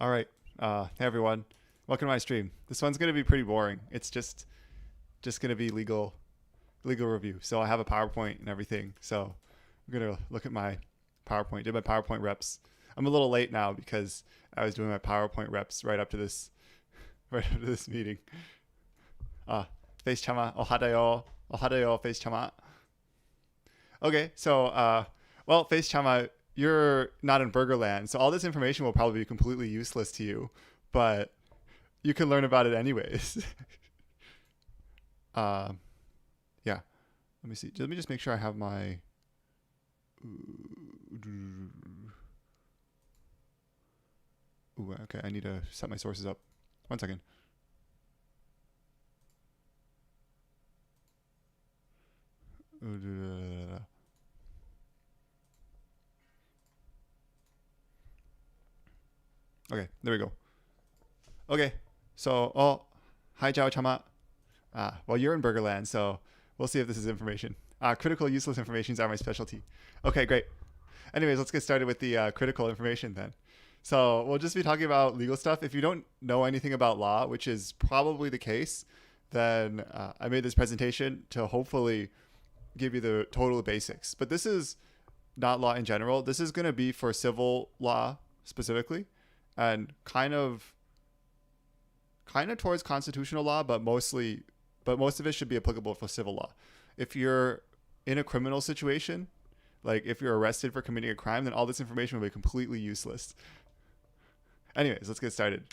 All right. Hey everyone. Welcome to my stream. This one's gonna be pretty boring. It's just gonna be legal review. So I have a PowerPoint and everything. So I'm gonna look at my PowerPoint. Did my PowerPoint reps. I'm a little late now because I was doing my PowerPoint reps right up to this right up to this meeting. Face chama ohadayo face chama. Okay, so well, face chama, you're not in Burgerland, so all this information will probably be completely useless to you, but you can learn about it anyways. uh, yeah. Let me see. Let me just make sure I have my. Ooh, okay. I need to set my sources up. 1 second. Okay, there we go. Okay, so hi Jiao Chama. Well, you're in Burgerland, so we'll see if this is information. Critical useless informations are my specialty. Okay, great. Anyways, let's get started with the critical information then. So we'll just be talking about legal stuff. If you don't know anything about law, which is probably the case, then I made this presentation to hopefully give you the total basics. But this is not law in general. This is going to be for civil law specifically, and kind of towards constitutional law, but most of it should be applicable for civil law. If you're in a criminal situation, like if you're arrested for committing a crime, then all this information will be completely useless. Anyways, let's get started.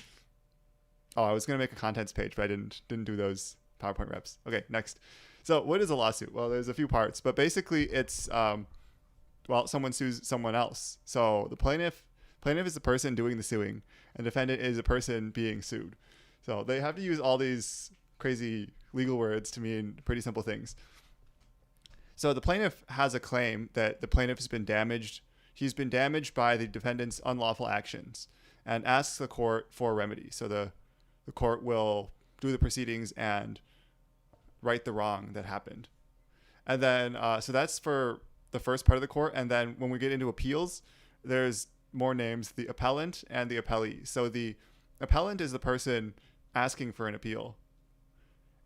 Oh, I was going to make a contents page, but I didn't do those PowerPoint reps. Okay, next. So what is a lawsuit? Well, there's a few parts, but basically it's, someone sues someone else. So the plaintiff is the person doing the suing, and defendant is the person being sued. So they have to use all these crazy legal words to mean pretty simple things. So the plaintiff has a claim that the plaintiff has been damaged. He's been damaged by the defendant's unlawful actions and asks the court for a remedy. So the court will do the proceedings and right the wrong that happened. And then, so that's for the first part of the court. And then when we get into appeals, there's more names, the appellant and the appellee. So the appellant is the person asking for an appeal.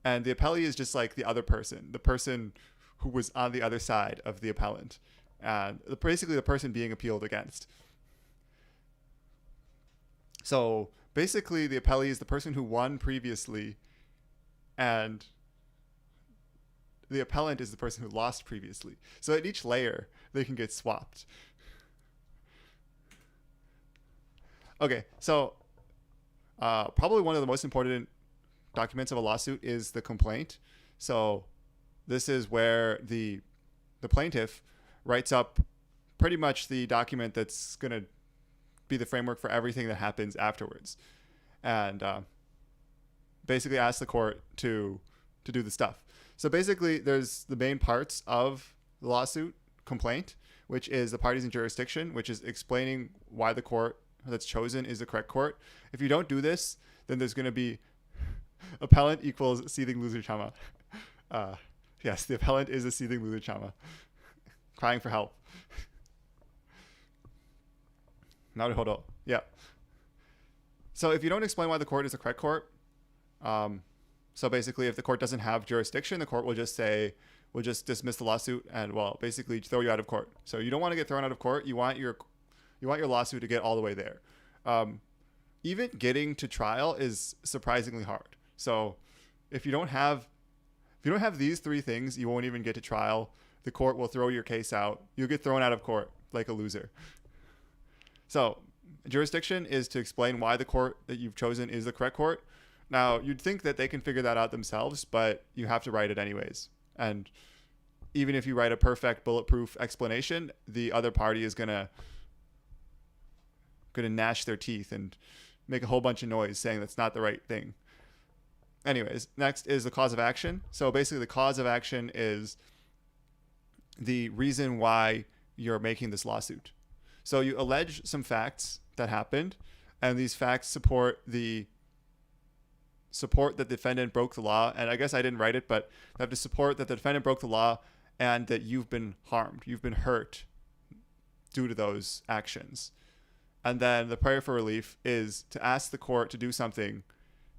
And the appellee is just like the other person, the person who was on the other side of the appellant. And basically the person being appealed against. So basically the appellee is the person who won previously, and the appellant is the person who lost previously. So at each layer, they can get swapped. Okay, so probably one of the most important documents of a lawsuit is the complaint. So this is where the plaintiff writes up pretty much the document that's going to be the framework for everything that happens afterwards, and basically asks the court to do the stuff. So basically there's the main parts of the lawsuit complaint, which is the parties in jurisdiction, which is explaining why the court that's chosen is the correct court. If you don't do this, then there's going to be appellant equals seething loser chama. Yes, the appellant is a seething loser chama, crying for help. Naruhodo. Yeah. So if you don't explain why the court is the correct court, so basically if the court doesn't have jurisdiction, the court will just dismiss the lawsuit and, well, basically throw you out of court. So you don't want to get thrown out of court. You want your lawsuit to get all the way there. Even getting to trial is surprisingly hard. So if you don't have these three things, you won't even get to trial. The court will throw your case out. You'll get thrown out of court like a loser. So jurisdiction is to explain why the court that you've chosen is the correct court. Now, you'd think that they can figure that out themselves, but you have to write it anyways. And even if you write a perfect bulletproof explanation, the other party is gonna gnash their teeth and make a whole bunch of noise saying that's not the right thing. Anyways, next is the cause of action. So basically the cause of action is the reason why you're making this lawsuit. So you allege some facts that happened, and these facts support that the defendant broke the law. And I guess I didn't write it, but they have to support that the defendant broke the law and that you've been harmed, you've been hurt due to those actions. And then the prayer for relief is to ask the court to do something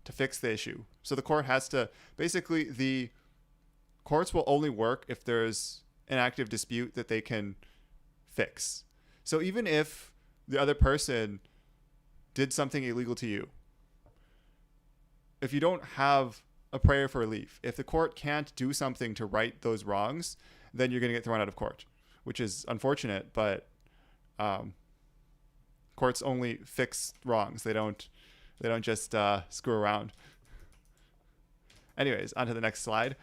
to fix the issue. So the court has to, basically, the courts will only work if there's an active dispute that they can fix. So even if the other person did something illegal to you, if you don't have a prayer for relief, if the court can't do something to right those wrongs, then you're going to get thrown out of court, which is unfortunate, but courts only fix wrongs. They don't just screw around. Anyways, on to the next slide.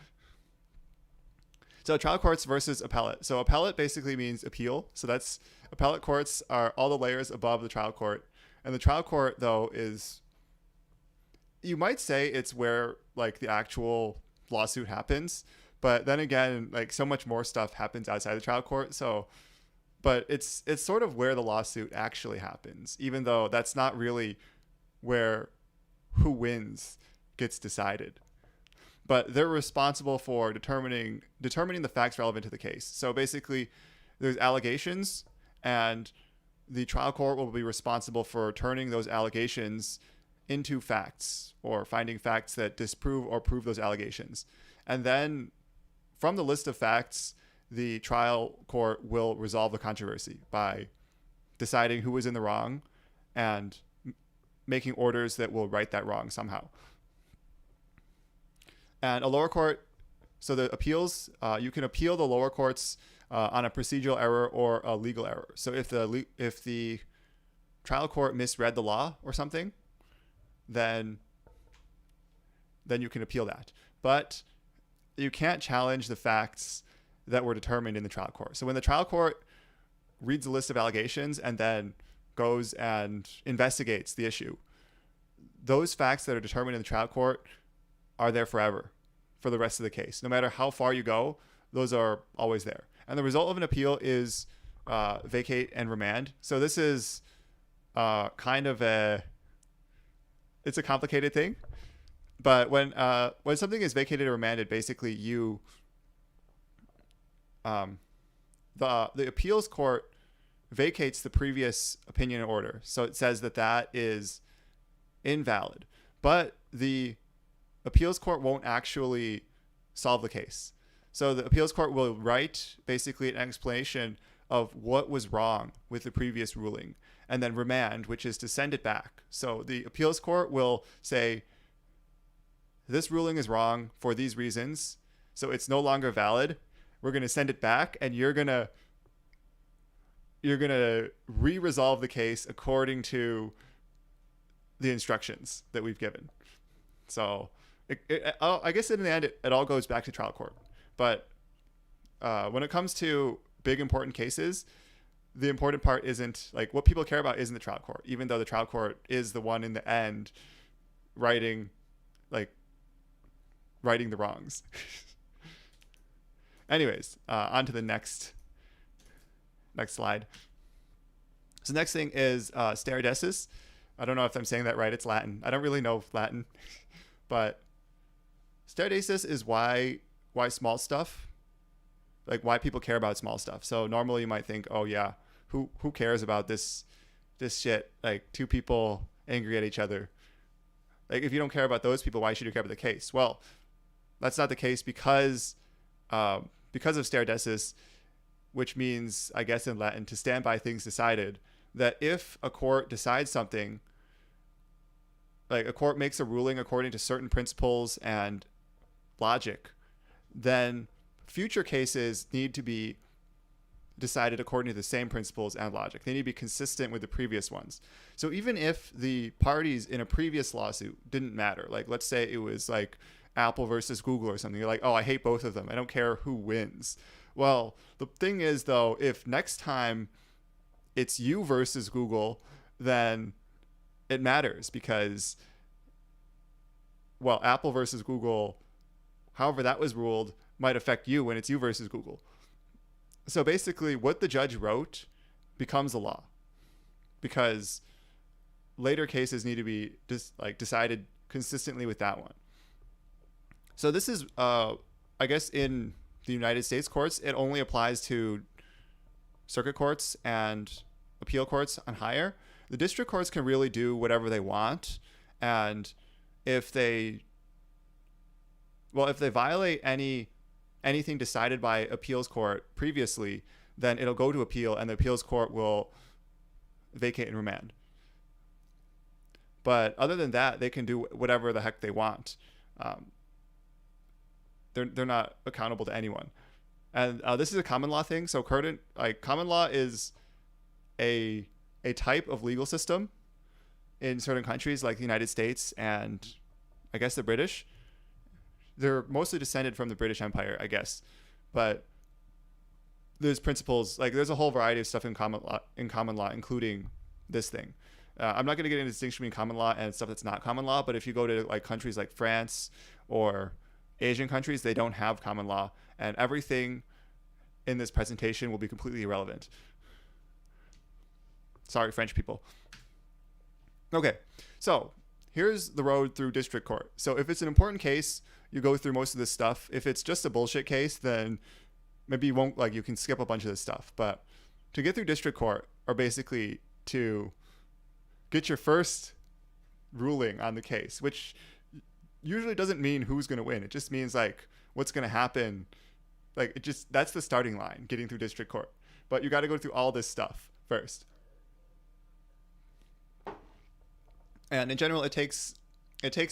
So trial courts versus appellate. So appellate basically means appeal. So that's, appellate courts are all the layers above the trial court. And the trial court, though, is, you might say it's where like the actual lawsuit happens, but then again, like so much more stuff happens outside the trial court. So, but it's sort of where the lawsuit actually happens, even though that's not really where who wins gets decided. But they're responsible for determining the facts relevant to the case. So basically, there's allegations, and the trial court will be responsible for turning those allegations into facts, or finding facts that disprove or prove those allegations. And then from the list of facts, the trial court will resolve the controversy by deciding who was in the wrong and making orders that will right that wrong somehow. And a lower court, so the appeals, you can appeal the lower courts on a procedural error or a legal error. So if the trial court misread the law or something, then you can appeal that. But you can't challenge the facts that were determined in the trial court. So when the trial court reads a list of allegations and then goes and investigates the issue, those facts that are determined in the trial court are there forever for the rest of the case. No matter how far you go, those are always there. And the result of an appeal is vacate and remand. So this is kind of it's a complicated thing. But when something is vacated or remanded, basically the appeals court vacates the previous opinion and order. So it says that is invalid. But the appeals court won't actually solve the case. So the appeals court will write basically an explanation of what was wrong with the previous ruling, and then remand, which is to send it back. So the appeals court will say, this ruling is wrong for these reasons, so it's no longer valid. We're going to send it back, and you're going to re-resolve the case according to the instructions that we've given. So I guess in the end, it all goes back to trial court. But when it comes to big important cases, the important part isn't, like, what people care about isn't the trial court, even though the trial court is the one in the end righting the wrongs. Anyways, on to the next slide. So next thing is stare decis. I don't know if I'm saying that right. It's Latin. I don't really know Latin, but stare decis is why small stuff, like why people care about small stuff. So normally you might think, oh yeah, who cares about this shit? Like two people angry at each other. Like if you don't care about those people, why should you care about the case? Well, that's not the case because of stare decis, which means, I guess in Latin, to stand by things decided. That if a court decides something, like a court makes a ruling according to certain principles and logic, then future cases need to be decided according to the same principles and logic. They need to be consistent with the previous ones. So even if the parties in a previous lawsuit didn't matter, like let's say it was like Apple versus Google or something, you're like, oh, I hate both of them, I don't care who wins. Well, the thing is, though, if next time it's you versus Google, then it matters because, well, Apple versus Google, however that was ruled, might affect you when it's you versus Google. So basically what the judge wrote becomes the law because later cases need to be decided consistently with that one. So this is, I guess in the United States courts, it only applies to circuit courts and appeal courts on higher. The district courts can really do whatever they want, and if they violate anything decided by appeals court previously, then it'll go to appeal, and the appeals court will vacate and remand. But other than that, they can do whatever the heck they want. They're not accountable to anyone. And this is a common law thing. So common law is a type of legal system in certain countries like the United States and I guess the British. They're mostly descended from the British Empire, I guess. But there's principles, like there's a whole variety of stuff in common law, including this thing. I'm not going to get into the distinction between common law and stuff that's not common law, but if you go to like countries like France or Asian countries, they don't have common law, and everything in this presentation will be completely irrelevant. Sorry, French people. Okay, so here's the road through district court. So if it's an important case, you go through most of this stuff. If it's just a bullshit case, then maybe you can skip a bunch of this stuff. But to get through district court, or basically to get your first ruling on the case, which usually doesn't mean who's going to win. It just means like what's going to happen. Like that's the starting line, getting through district court. But you got to go through all this stuff first. And in general, it takes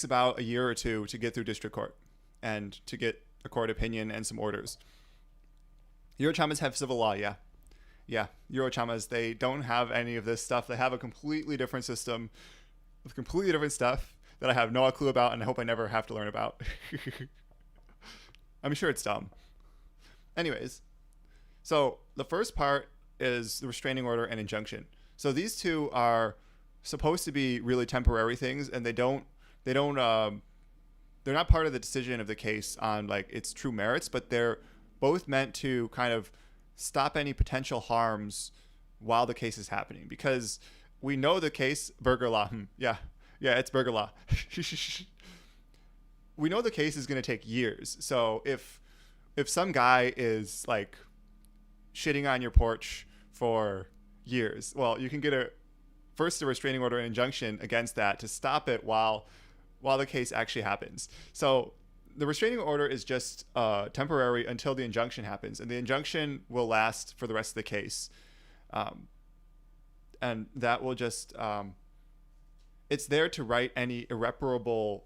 about a year or two to get through district court and to get a court opinion and some orders. Eurochamas have civil law, yeah. Yeah, Eurochamas, they don't have any of this stuff. They have a completely different system with completely different stuff that I have no clue about, and I hope I never have to learn about. I'm sure it's dumb. Anyways, so the first part is the restraining order and injunction. So these two are supposed to be really temporary things, and they're not part of the decision of the case on like its true merits, but they're both meant to kind of stop any potential harms while the case is happening, because we know the case burger law. Yeah, it's burger law. We know the case is going to take years. So if some guy is like shitting on your porch for years, well, you can get a restraining order and injunction against that to stop it while the case actually happens. So the restraining order is just temporary until the injunction happens, and the injunction will last for the rest of the case. And that will just it's there to right any irreparable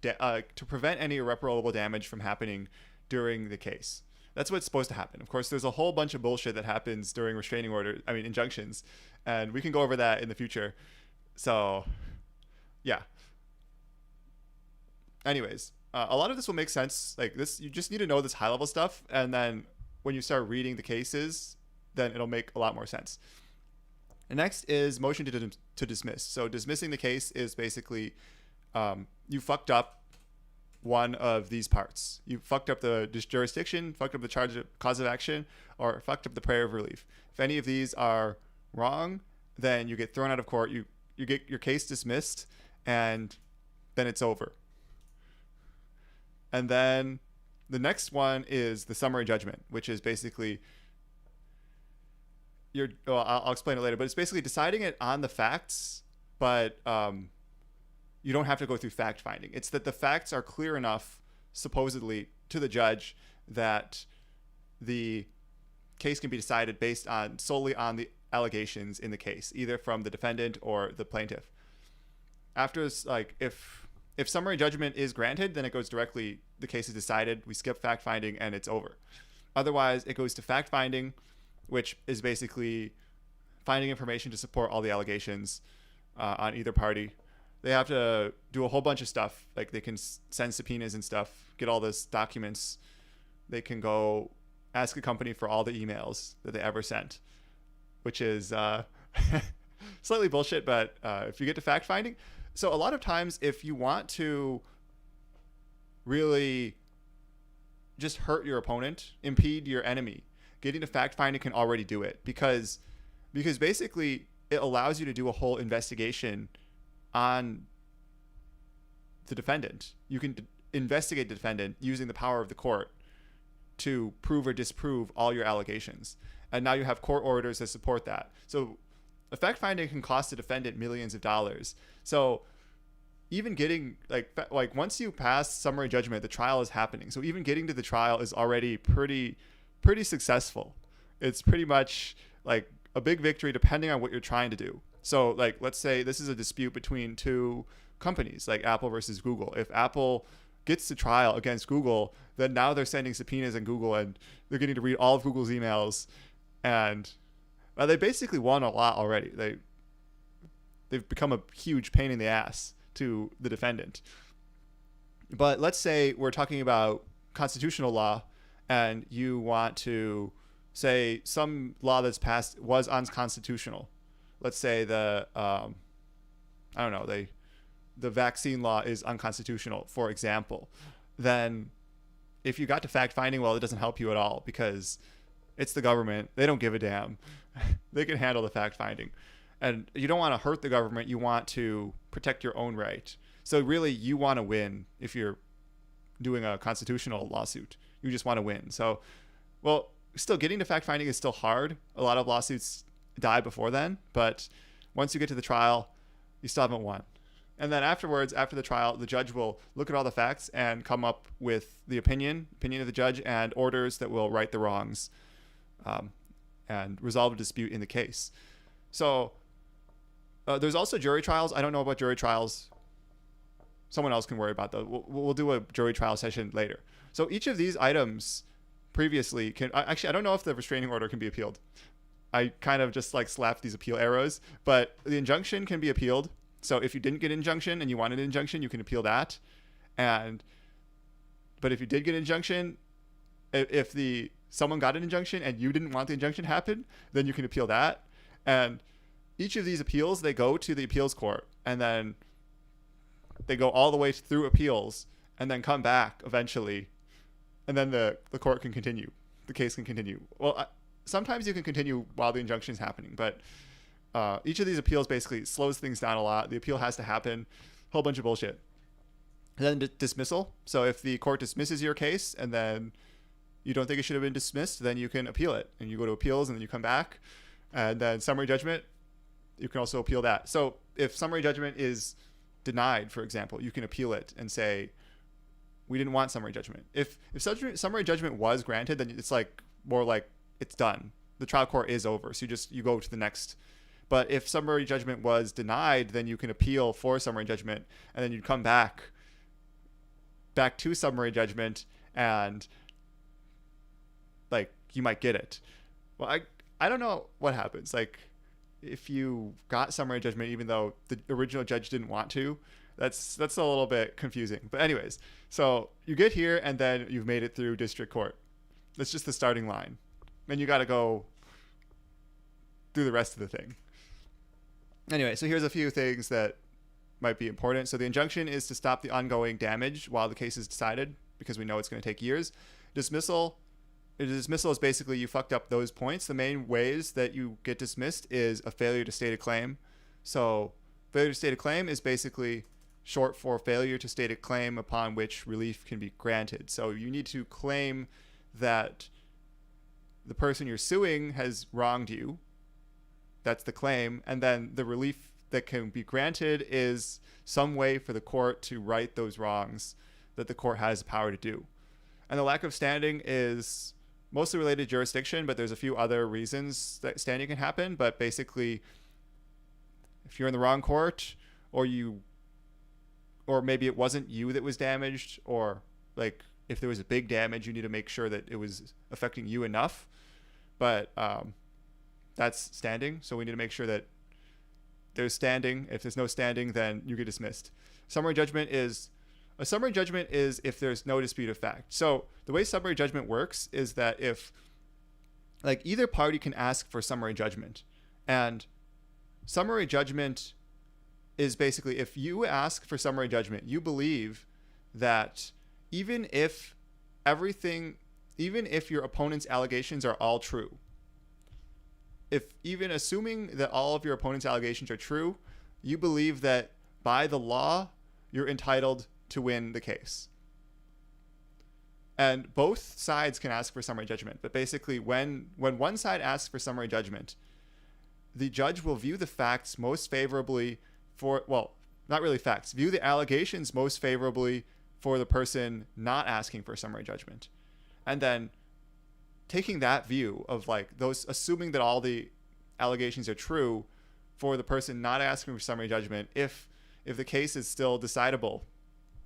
to prevent any irreparable damage from happening during the case. That's what's supposed to happen. Of course, there's a whole bunch of bullshit that happens during injunctions, and we can go over that in the future. So, yeah. Anyways, a lot of this will make sense. Like this, you just need to know this high level stuff, and then when you start reading the cases, then it'll make a lot more sense. And next is motion to dismiss. So dismissing the case is basically you fucked up one of these parts. You fucked up the jurisdiction, fucked up the cause of action, or fucked up the prayer of relief. If any of these are wrong, then you get thrown out of court. You get your case dismissed, and then it's over. And then the next one is the summary judgment, which is basically I'll explain it later, but it's basically deciding it on the facts, but you don't have to go through fact finding. It's that the facts are clear enough, supposedly, to the judge that the case can be decided based solely on the allegations in the case, either from the defendant or the plaintiff. After, like, if summary judgment is granted, then it goes directly, the case is decided, we skip fact finding, and it's over. Otherwise, it goes to fact finding, which is basically finding information to support all the allegations on either party. They have to do a whole bunch of stuff. Like they can send subpoenas and stuff, get all this documents. They can go ask a company for all the emails that they ever sent, which is slightly bullshit. But if you get to fact finding, so a lot of times if you want to really just hurt your opponent, impede your enemy, getting to fact finding can already do it, because basically it allows you to do a whole investigation on the defendant. You can investigate the defendant using the power of the court to prove or disprove all your allegations. And now you have court orders that support that. So a fact finding can cost the defendant millions of dollars. So even getting like once you pass summary judgment, the trial is happening. So even getting to the trial is already pretty successful. It's pretty much like a big victory depending on what you're trying to do. So like let's say this is a dispute between two companies, like Apple versus Google. If Apple gets to trial against Google, then now they're sending subpoenas in Google and they're getting to read all of Google's emails, and they basically won a lot already. They've become a huge pain in the ass to the defendant. But let's say we're talking about constitutional law and you want to say some law that's passed was unconstitutional. Let's say the vaccine law is unconstitutional, for example. Then if you got to fact finding, well, it doesn't help you at all because it's the government. They don't give a damn. They can handle the fact finding. And you don't want to hurt the government. You want to protect your own right. So really, you want to win if you're doing a constitutional lawsuit. You just want to win. So, well, still getting to fact finding is still hard. A lot of lawsuits die before then. But once you get to the trial, you still haven't won. And then afterwards, after the trial, the judge will look at all the facts and come up with the opinion of the judge and orders that will right the wrongs and resolve a dispute in the case. So there's also jury trials. I don't know about jury trials. Someone else can worry about those. We'll do a jury trial session later. So each of these items previously can... Actually, I don't know if the restraining order can be appealed. I kind of just like slapped these appeal arrows. But the injunction can be appealed. So if you didn't get an injunction and you wanted an injunction, you can appeal that. But if you did get an injunction, if someone got an injunction and you didn't want the injunction to happen, then you can appeal that. And each of these appeals, they go to the appeals court, and then they go all the way through appeals and then come back eventually. And then the court can continue. The case can continue. Well, sometimes you can continue while the injunction is happening, but each of these appeals basically slows things down a lot. The appeal has to happen, a whole bunch of bullshit. And then dismissal. So if the court dismisses your case and then you don't think it should have been dismissed, then you can appeal it. And you go to appeals and then you come back. And then summary judgment, you can also appeal that. So if summary judgment is denied, for example, you can appeal it and say, we didn't want summary judgment. If summary judgment was granted, then it's like more like it's done. The trial court is over. So you go to the next. But if summary judgment was denied, then you can appeal for summary judgment, and then you'd come back to summary judgment, and like you might get it. Well, I don't know what happens. Like if you got summary judgment, even though the original judge didn't want to, that's a little bit confusing. But anyways, so you get here and then you've made it through district court. That's just the starting line. Then you got to go through the rest of the thing. Anyway, so here's a few things that might be important. So the injunction is to stop the ongoing damage while the case is decided, because we know it's going to take years. Dismissal is basically you fucked up those points. The main ways that you get dismissed is a failure to state a claim. So failure to state a claim is basically short for failure to state a claim upon which relief can be granted. So you need to claim that the person you're suing has wronged you. That's the claim. And then the relief that can be granted is some way for the court to right those wrongs that the court has the power to do. And the lack of standing is mostly related to jurisdiction, but there's a few other reasons that standing can happen. But basically, if you're in the wrong court, or maybe it wasn't you that was damaged, or like if there was a big damage, you need to make sure that it was affecting you enough. But that's standing. So we need to make sure that there's standing. If there's no standing, then you get dismissed. A summary judgment is if there's no dispute of fact. So the way summary judgment works is that if like either party can ask for summary judgment, and summary judgment is basically if you ask for summary judgment, you believe that even if your opponent's allegations are all true, even assuming that all of your opponent's allegations are true, you believe that by the law, you're entitled to win the case. And both sides can ask for summary judgment. But basically, when one side asks for summary judgment, the judge will view the facts most favorably for, well, not really facts, view the allegations most favorably for the person not asking for summary judgment. And then taking that view of like those, assuming that all the allegations are true for the person not asking for summary judgment, if the case is still decidable,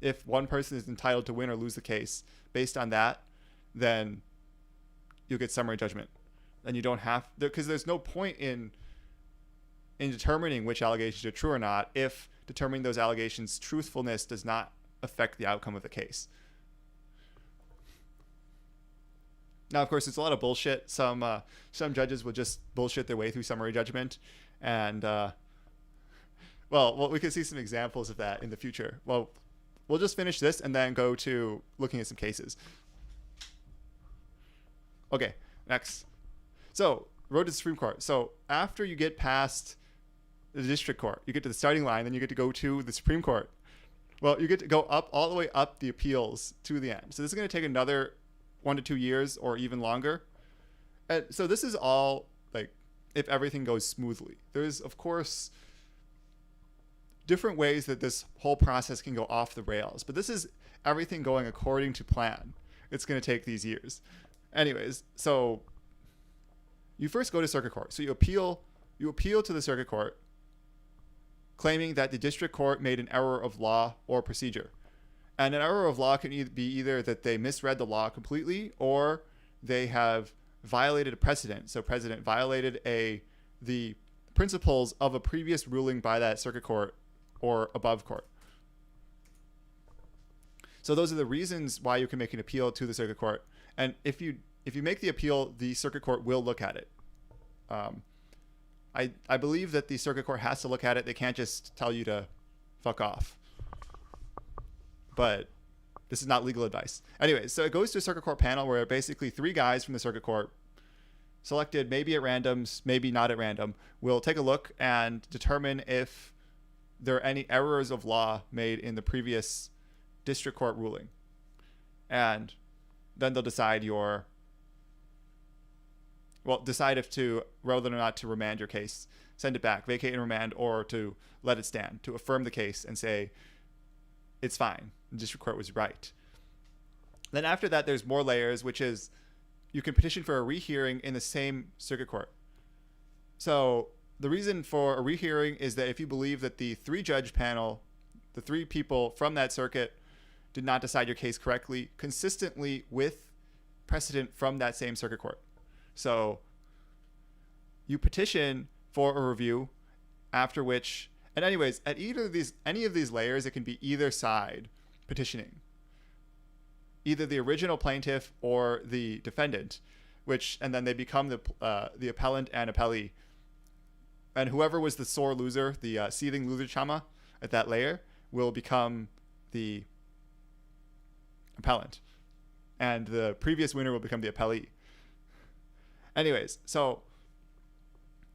if one person is entitled to win or lose the case based on that, then you get summary judgment. And you don't have, because there's no point in determining which allegations are true or not if determining those allegations' truthfulness does not affect the outcome of the case. Now, of course, it's a lot of bullshit. Some judges will just bullshit their way through summary judgment, and well, we can see some examples of that in the future. Well, we'll just finish this and then go to looking at some cases. Okay, next. So, road to the Supreme Court. So, after you get past the district court, you get to the starting line, then you get to go to the Supreme Court. Well, you get to go up all the way up the appeals to the end. So, this is going to take another 1 to 2 years or even longer. And so, this is all like if everything goes smoothly. There's, of course, different ways that this whole process can go off the rails, but this is everything going according to plan. It's going to take these years. Anyways, so you first go to circuit court. So you appeal to the circuit court, claiming that the district court made an error of law or procedure. And an error of law can be either that they misread the law completely or they have violated a precedent. So precedent violated the principles of a previous ruling by that circuit court or above court. So those are the reasons why you can make an appeal to the circuit court. And if you make the appeal, the circuit court will look at it. I believe that the circuit court has to look at it. They can't just tell you to fuck off. But this is not legal advice. Anyway, so it goes to a circuit court panel where basically 3 guys from the circuit court, selected maybe at randoms, maybe not at random, will take a look and determine if there are any errors of law made in the previous district court ruling. And then they'll decide decide if to, whether or not to remand your case, send it back, vacate and remand, or to let it stand, to affirm the case and say, it's fine, the district court was right. Then after that, there's more layers, which is you can petition for a rehearing in the same circuit court. So the reason for a rehearing is that if you believe that the 3-judge panel, the 3 people from that circuit, did not decide your case correctly, consistently with precedent from that same circuit court. So you petition for a review, after which, and anyways, at any of these layers, it can be either side petitioning, either the original plaintiff or the defendant, and then they become the appellant and appellee. And whoever was the sore loser, the seething loser chama at that layer, will become the appellant, and the previous winner will become the appellee. Anyways, so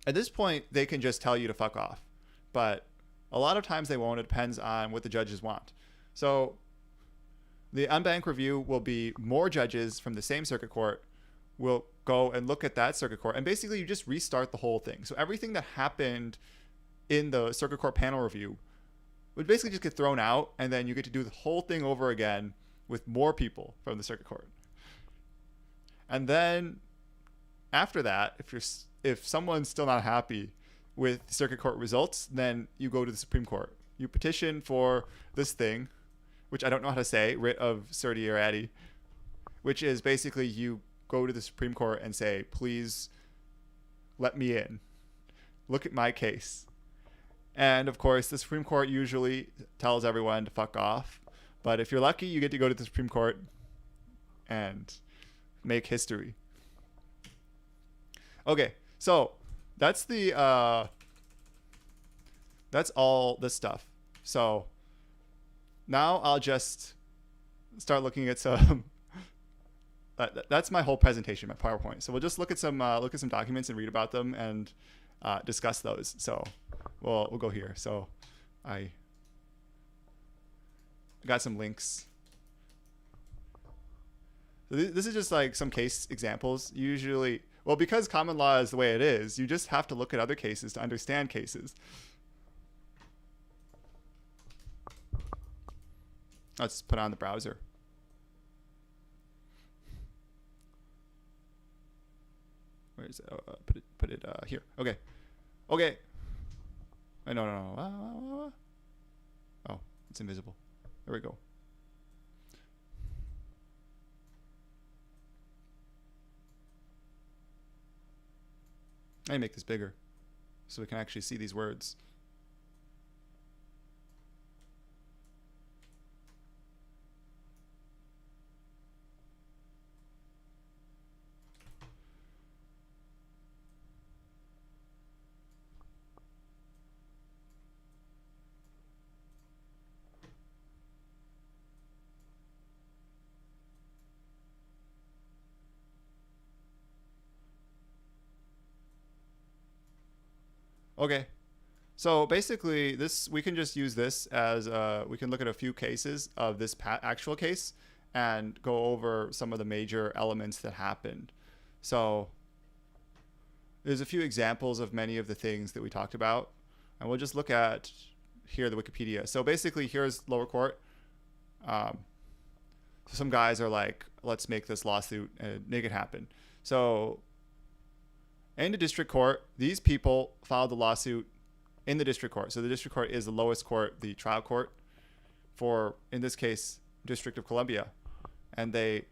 at this point, they can just tell you to fuck off. But a lot of times they won't. It depends on what the judges want. So the en banc review will be more judges from the same circuit court will go and look at that circuit court. And basically, you just restart the whole thing. So everything that happened in the circuit court panel review would basically just get thrown out. And then you get to do the whole thing over again with more people from the circuit court. And then after that, if someone's still not happy with circuit court results, then you go to the Supreme Court. You petition for this thing, which I don't know how to say, writ of certiorari, which is basically you go to the Supreme Court and say, please let me in. Look at my case. And of course, the Supreme Court usually tells everyone to fuck off. But if you're lucky, you get to go to the Supreme Court and make history. Okay, so that's that's all this stuff. So now I'll just start looking at some. That's my whole presentation, my PowerPoint. So we'll just look at some documents and read about them and discuss those. So we'll go here. So I got some links. So this is just like some case examples. Usually, Well, because common law is the way it is, you just have to look at other cases to understand cases. Let's put on the browser. Where is it? Put it here. Okay. Okay. No. Oh, it's invisible. There we go. I make this bigger so we can actually see these words. Okay. So basically, we can just use this as we can look at a few cases of this actual case and go over some of the major elements that happened. So there's a few examples of many of the things that we talked about, and we'll just look at here the Wikipedia. So basically, here's lower court. So some guys are like, let's make this lawsuit and make it happen. So in the district court, these people filed the lawsuit in the district court. So the district court is the lowest court, the trial court for, in this case, District of Columbia. And they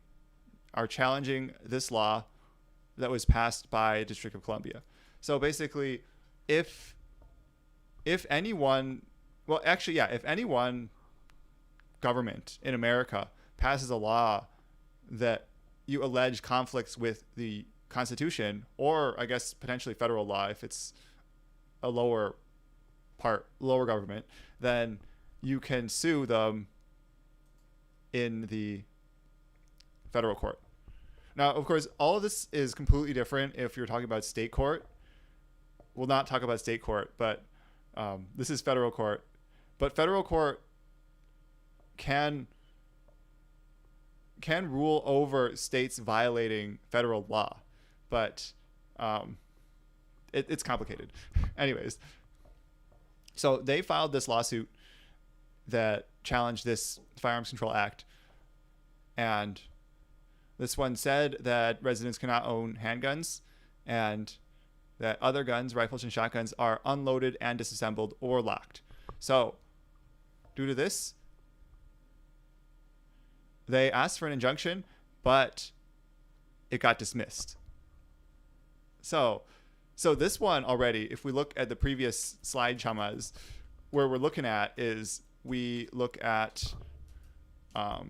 are challenging this law that was passed by District of Columbia. So basically, if any one government in America passes a law that you allege conflicts with the Constitution, or I guess potentially federal law if it's a lower government, then you can sue them in the federal court. Now, of course, all of this is completely different if you're talking about state court. We'll not talk about state court, but this is federal court. But federal court can rule over states violating federal law. But it's complicated. Anyways, so they filed this lawsuit that challenged this Firearms Control Act. And this one said that residents cannot own handguns and that other guns, rifles and shotguns, are unloaded and disassembled or locked. So due to this, they asked for an injunction, but it got dismissed. So this one already, if we look at the previous slide, chamas, where we're looking at is we look at where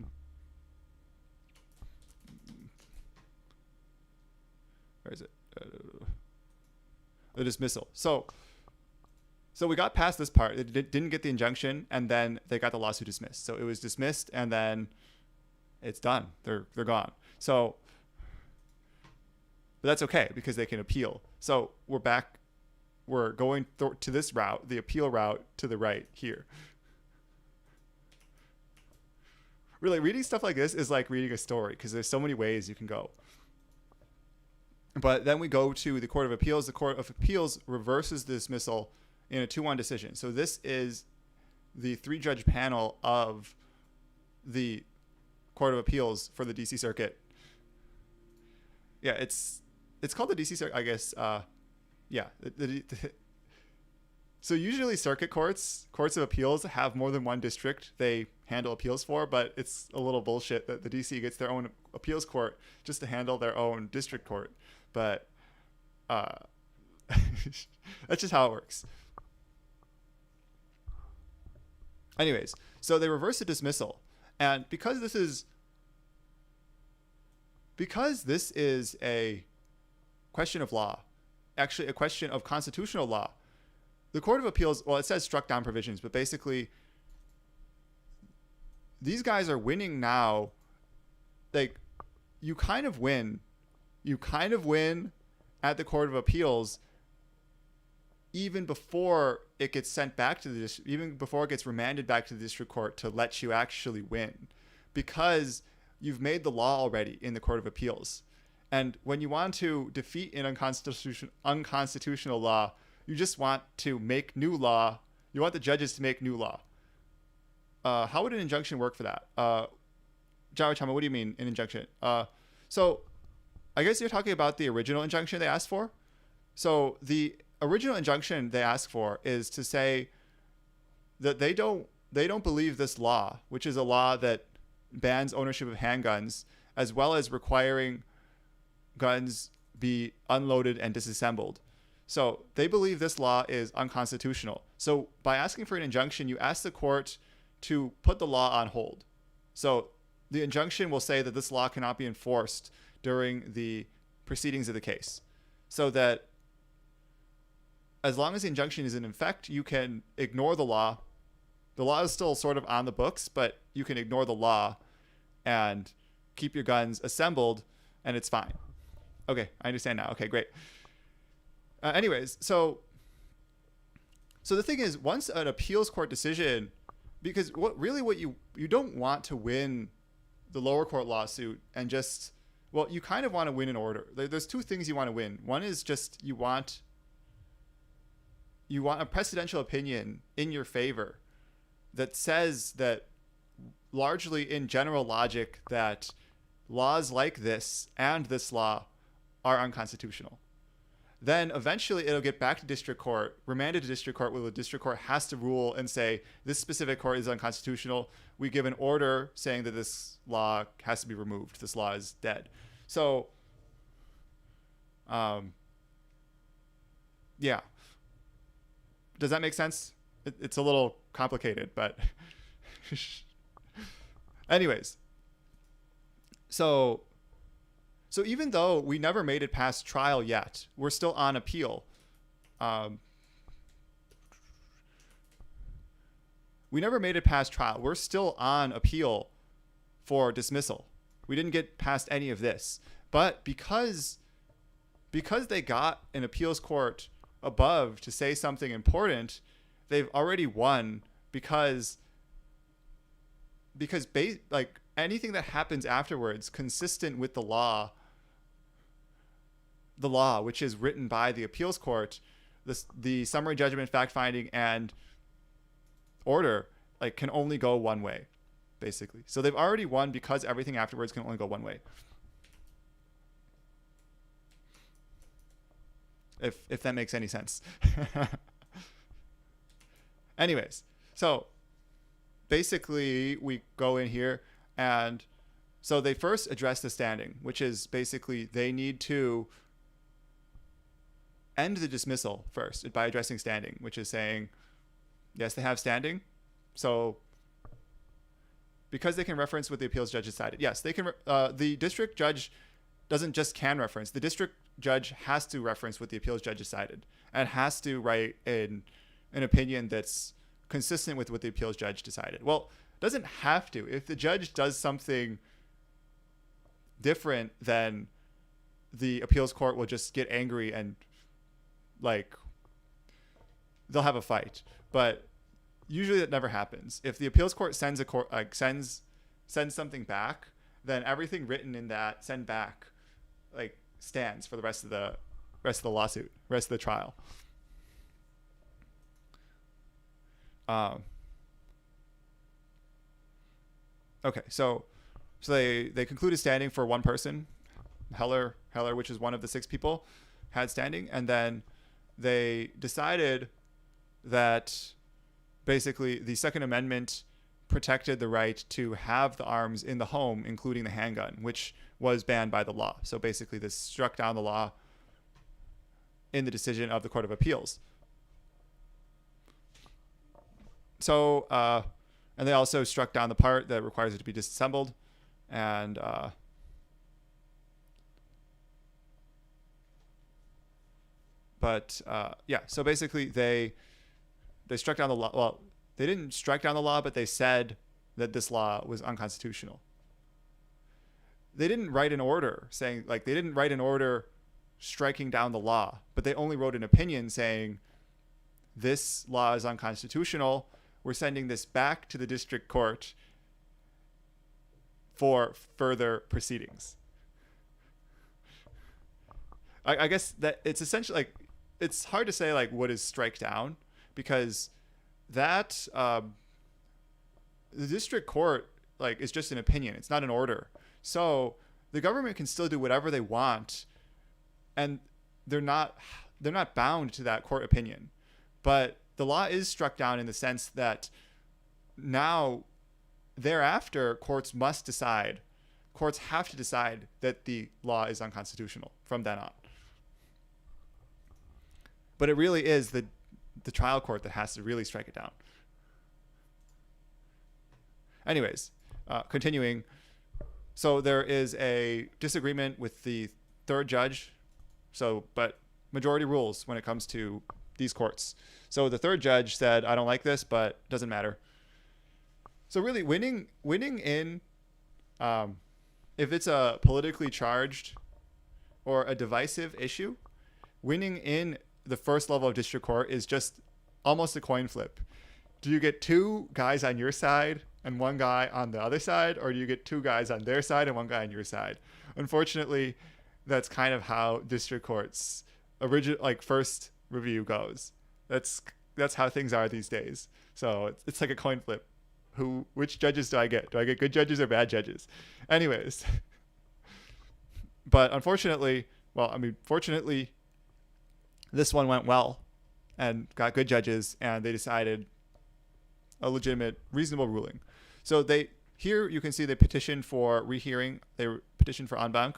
is it? The dismissal. So we got past this part. It didn't get the injunction, and then they got the lawsuit dismissed. So it was dismissed, and then it's done. They're gone. So. But that's okay because they can appeal. So we're back. We're going to this route, the appeal route to the right here. Really, reading stuff like this is like reading a story because there's so many ways you can go. But then we go to the Court of Appeals. The Court of Appeals reverses the dismissal in a 2-1 decision. So this is the 3-judge panel of the Court of Appeals for the DC Circuit. Yeah, it's called the DC Circuit, I guess. So usually circuit courts of appeals have more than one district they handle appeals for, but it's a little bullshit that the DC gets their own appeals court just to handle their own district court. But that's just how it works. Anyways, so they reverse the dismissal. And because this is a question of law, actually a question of constitutional law, the Court of Appeals, well, it says struck down provisions, but basically these guys are winning now. Like, you kind of win at the Court of Appeals even before it gets sent back to even before it gets remanded back to the district court to let you actually win, because you've made the law already in the Court of Appeals. And when you want to defeat an unconstitutional law, you just want to make new law. You want the judges to make new law. How would an injunction work for that? Jawachama, what do you mean an injunction? So I guess you're talking about the original injunction they asked for. So the original injunction they asked for is to say that they don't believe this law, which is a law that bans ownership of handguns, as well as requiring guns be unloaded and disassembled. So they believe this law is unconstitutional. So by asking for an injunction, you ask the court to put the law on hold. So the injunction will say that this law cannot be enforced during the proceedings of the case, so that as long as the injunction is in effect, you can ignore the law. The law is still sort of on the books, but you can ignore the law and keep your guns assembled, and it's fine. Okay, I understand now. Okay, great. Anyways, so the thing is, once an appeals court decision, because what you don't want to win the lower court lawsuit and just, well, you kind of want to win an order. There's two things you want to win. One is just you want a precedential opinion in your favor that says that, largely in general logic, that laws like this and this law are unconstitutional. Then eventually it'll get back to district court, remanded to district court, where the district court has to rule and say this specific court is unconstitutional. We give an order saying that this law has to be removed. This law is dead. So, yeah. Does that make sense? It's a little complicated, but anyways. So even though we never made it past trial yet, we're still on appeal. We never made it past trial. We're still on appeal for dismissal. We didn't get past any of this. But because they got an appeals court above to say something important, they've already won, because anything that happens afterwards consistent with the law, which is written by the appeals court, the summary judgment, fact finding, and order, can only go one way, basically. So they've already won because everything afterwards can only go one way. If that makes any sense. Anyways, so basically we go in here, and so they first address the standing, which is basically they need to end the dismissal first by addressing standing, which is saying, yes, they have standing. So because they can reference what the appeals judge decided, yes, they can. The district judge doesn't just can reference. The district judge has to reference what the appeals judge decided, and has to write an opinion that's consistent with what the appeals judge decided. Well, doesn't have to. If the judge does something different, then the appeals court will just get angry and they'll have a fight. But usually that never happens. If the appeals court sends something back, then everything written in that send back stands for the rest of the lawsuit, rest of the trial. Okay, so they concluded standing for one person, Heller, which is one of the 6 people, had standing, and then they decided that basically the Second Amendment protected the right to have the arms in the home, including the handgun, which was banned by the law. So basically this struck down the law in the decision of the Court of Appeals. So, and they also struck down the part that requires it to be disassembled. And yeah, so basically they struck down the law. Well, they didn't strike down the law, but they said that this law was unconstitutional. They didn't write an order saying, they didn't write an order striking down the law, but they only wrote an opinion saying this law is unconstitutional. We're sending this back to the district court for further proceedings. I guess that it's essentially like it's hard to say like what is strike down because that the district court like is just an opinion. It's not an order. So the government can still do whatever they want, and they're not bound to that court opinion. But the law is struck down in the sense that now thereafter courts have to decide that the law is unconstitutional from then on. But it really is the trial court that has to really strike it down. Anyways, continuing. So there is a disagreement with the third judge. But majority rules when it comes to these courts. So the third judge said, I don't like this, but doesn't matter. So really winning in, if it's a politically charged or a divisive issue, winning in the first level of district court is just almost a coin flip. Do you get two guys on your side and one guy on the other side, or do you get two guys on their side and one guy on your side? Unfortunately, that's kind of how district courts first review goes. That's how things are these days. So it's like a coin flip. Which judges do I get? Do I get good judges or bad judges? Anyways, but fortunately, this one went well and got good judges, and they decided a legitimate, reasonable ruling. So here you can see they petitioned for rehearing. They petitioned for en banc.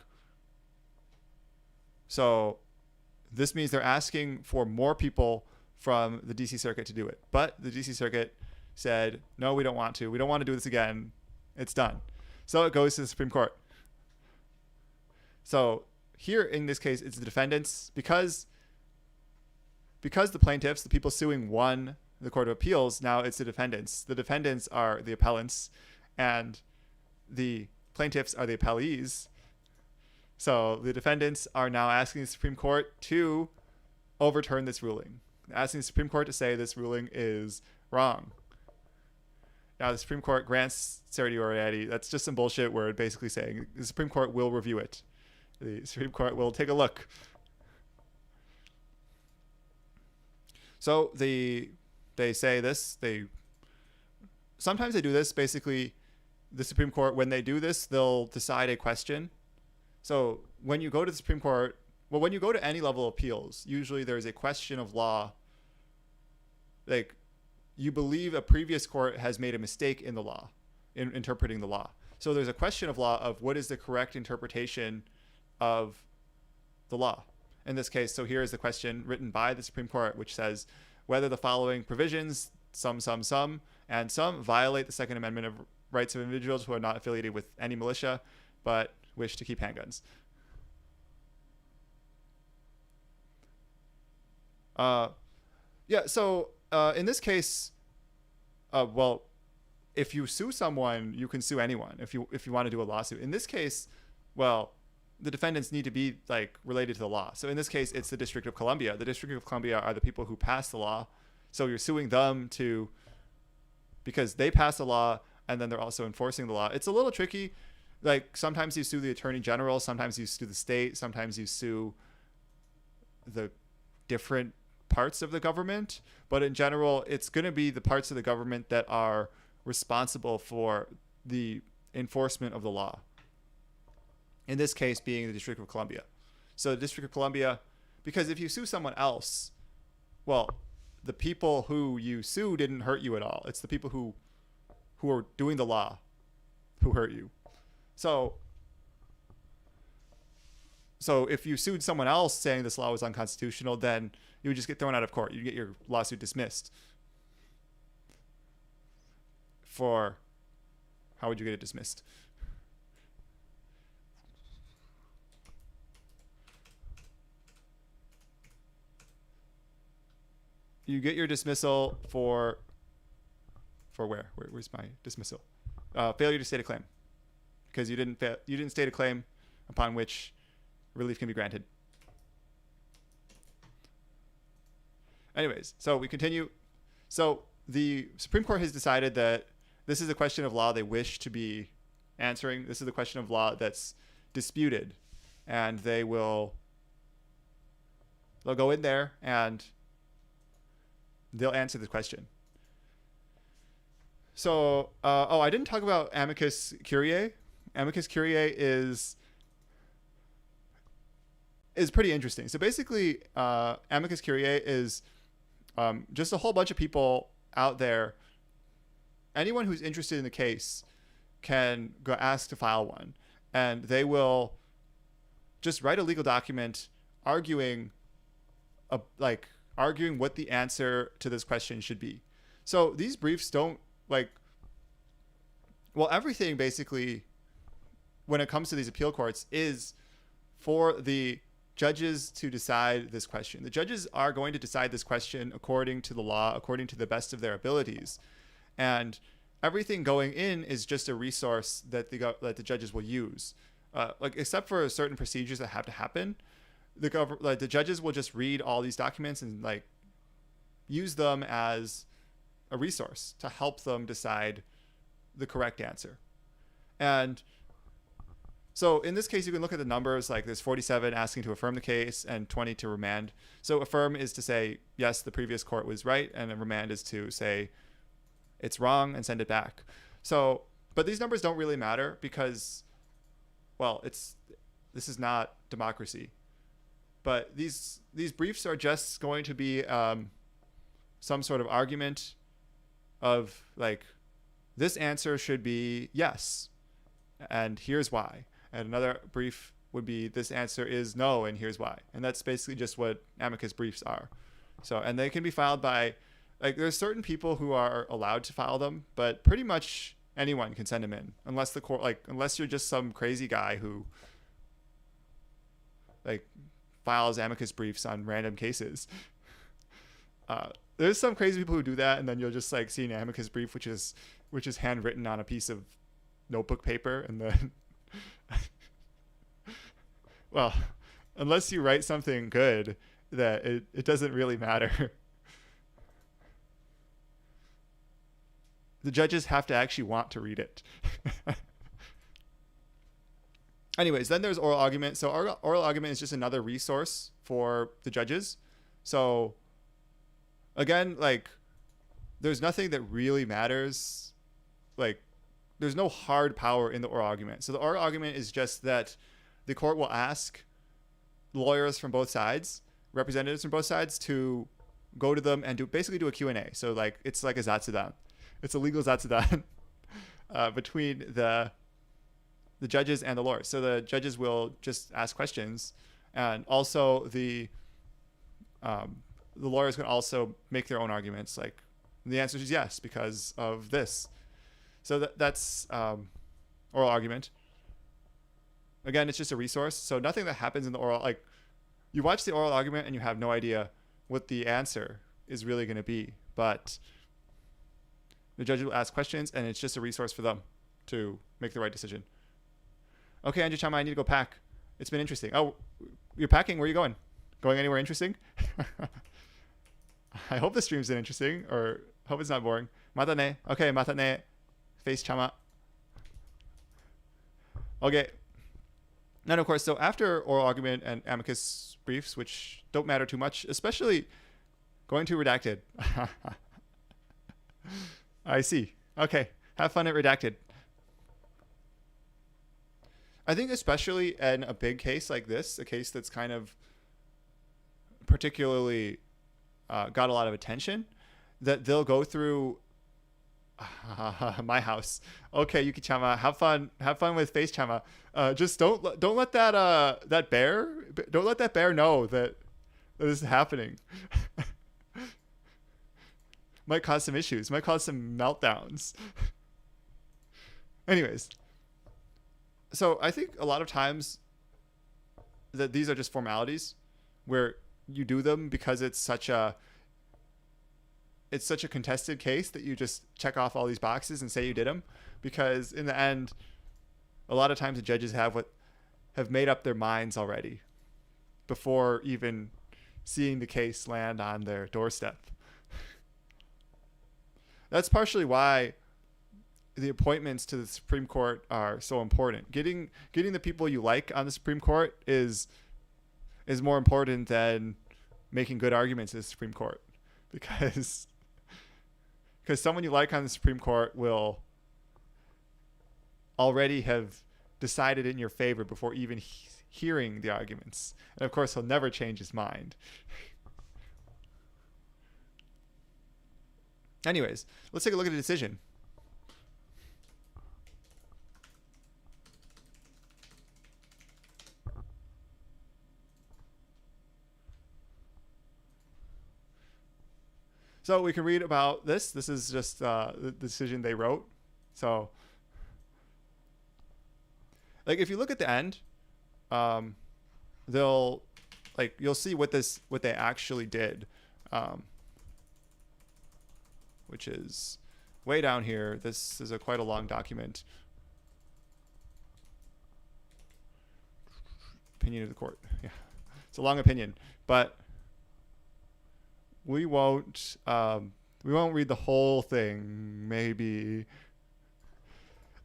So this means they're asking for more people from the DC Circuit to do it. But the DC Circuit said, no, we don't want to. We don't want to do this again. It's done. So it goes to the Supreme Court. So here in this case, it's the defendants. Because the plaintiffs, the people suing, won the Court of Appeals, now it's the defendants. The defendants are the appellants, and the plaintiffs are the appellees. So the defendants are now asking the Supreme Court to overturn this ruling, asking the Supreme Court to say this ruling is wrong. Now the Supreme Court grants certiorari. That's just some bullshit word basically saying the Supreme Court will review it. The Supreme Court will take a look. So they say this. Sometimes they do this. Basically, the Supreme Court, when they do this, they'll decide a question. So when you go to the Supreme Court, when you go to any level of appeals, usually there's a question of law. Like, you believe a previous court has made a mistake in the law, in interpreting the law. So there's a question of law of what is the correct interpretation of the law. In this case, so here is the question written by the Supreme Court, which says whether the following provisions, some, and some violate the Second Amendment of rights of individuals who are not affiliated with any militia, but wish to keep handguns. In this case, if you sue someone, you can sue anyone if you want to do a lawsuit. In this case, the defendants need to be related to the law. So in this case, it's the District of Columbia. The District of Columbia are the people who passed the law. So you're suing them because they passed the law and then they're also enforcing the law. It's a little tricky. Sometimes you sue the Attorney General, sometimes you sue the state, sometimes you sue the different parts of the government. But in general, it's going to be the parts of the government that are responsible for the enforcement of the law. In this case being the District of Columbia. So the District of Columbia, because if you sue someone else, the people who you sue didn't hurt you at all. It's the people who are doing the law who hurt you. So if you sued someone else saying this law was unconstitutional, then you would just get thrown out of court. You'd get your lawsuit dismissed. How would you get it dismissed? You get your dismissal for where? Where's my dismissal? Failure to state a claim, because you didn't state a claim upon which relief can be granted. Anyways, so we continue. So the Supreme Court has decided that this is a question of law they wish to be answering. This is a question of law that's disputed, and they will They'll go in there and they'll answer the question. So, I didn't talk about amicus curiae. Amicus curiae is pretty interesting. So basically, amicus curiae is just a whole bunch of people out there. Anyone who's interested in the case can go ask to file one, and they will just write a legal document arguing what the answer to this question should be. So these briefs don't everything basically when it comes to these appeal courts is for the judges to decide this question. The judges are going to decide this question according to the law, according to the best of their abilities. And everything going in is just a resource that the judges will use. Except for certain procedures that have to happen, the judges will just read all these documents and use them as a resource to help them decide the correct answer. And so in this case, you can look at the numbers. There's 47 asking to affirm the case and 20 to remand. So affirm is to say, yes, the previous court was right. And then remand is to say it's wrong and send it back. So, but these numbers don't really matter because, this is not democracy. But these briefs are just going to be some sort of argument of this answer should be yes, and here's why. And another brief would be this answer is no, and here's why. And that's basically just what amicus briefs are. So, and they can be filed by, there's certain people who are allowed to file them, but pretty much anyone can send them in, unless the court, unless you're just some crazy guy who files amicus briefs on random cases. There's some crazy people who do that, and then you'll just see an amicus brief which is handwritten on a piece of notebook paper, and then unless you write something good, that it doesn't really matter. The judges have to actually want to read it. Anyways, then there's oral argument. So oral argument is just another resource for the judges. So again, there's nothing that really matters. There's no hard power in the oral argument. So the oral argument is just that the court will ask lawyers from both sides, representatives from both sides, to go to them and basically do a Q&A. So it's like a zatsudan. It's a legal zatsudan between the judges and the lawyers. So the judges will just ask questions, and also the lawyers can also make their own arguments. The answer is yes because of this. So that's oral argument. Again, it's just a resource. So nothing that happens in the oral, you watch the oral argument and you have no idea what the answer is really going to be, but the judge will ask questions, and it's just a resource for them to make the right decision. Okay, Anju Chama, I need to go pack. It's been interesting. Oh, you're packing? Where are you going? Going anywhere interesting? I hope the stream's been interesting, or hope it's not boring. Mata ne. Okay, mata ne. Face Chama. Okay. And of course, so after oral argument and amicus briefs, which don't matter too much, especially going to redacted. I see. Okay. Have fun at redacted. I think especially in a big case like this, a case that's kind of particularly got a lot of attention, that they'll go through my house. Okay, Yuki Chama, have fun with Face Chama. Just don't let that bear know that this is happening. Might cause some issues, might cause some meltdowns. Anyways, so I think a lot of times that these are just formalities where you do them because it's such a contested case that you just check off all these boxes and say you did them, because in the end, a lot of times the judges have made up their minds already before even seeing the case land on their doorstep. That's partially why the appointments to the Supreme Court are so important. Getting the people you like on the Supreme Court is more important than making good arguments in the Supreme Court, because someone you like on the Supreme Court will already have decided in your favor before even hearing the arguments. And of course, he'll never change his mind. Anyways, let's take a look at the decision. So we can read about this. This is just the decision they wrote. So, like, if you look at the end, you'll see what they actually did, which is way down here. This is quite a long document. Opinion of the court. Yeah, it's a long opinion, but we won't read the whole thing. Maybe.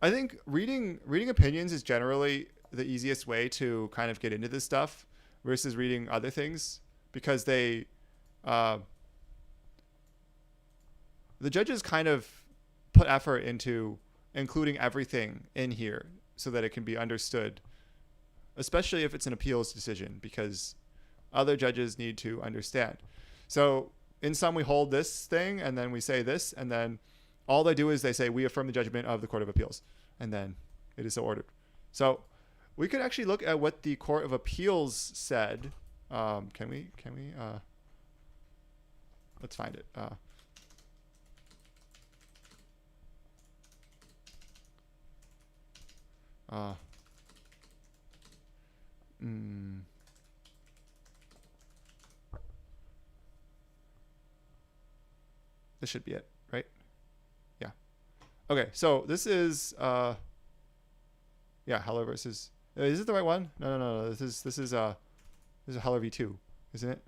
I think reading opinions is generally the easiest way to kind of get into this stuff versus reading other things, because the judges kind of put effort into including everything in here so that it can be understood, especially if it's an appeals decision, because other judges need to understand. So in some, we hold this thing and then we say this, and then all they do is they say, we affirm the judgment of the Court of Appeals, and then it is so ordered. So we could actually look at what the Court of Appeals said. Can we let's find it. This should be it, right? Yeah. Okay, so this is Heller versus. Is it the right one? No. This is Heller v2, isn't it?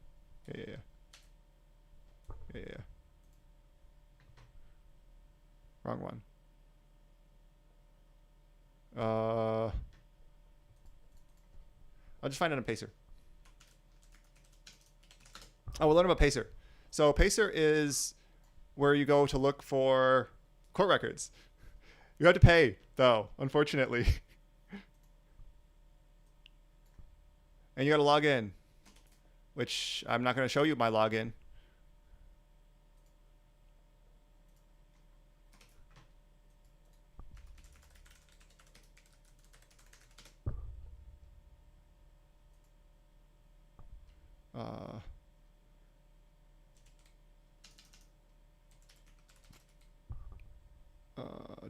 Yeah. Wrong one. I'll just find it on Pacer. Oh, we'll learn about Pacer. So Pacer is where you go to look for court records. You have to pay, though, unfortunately. And you got to log in, which I'm not going to show you my login.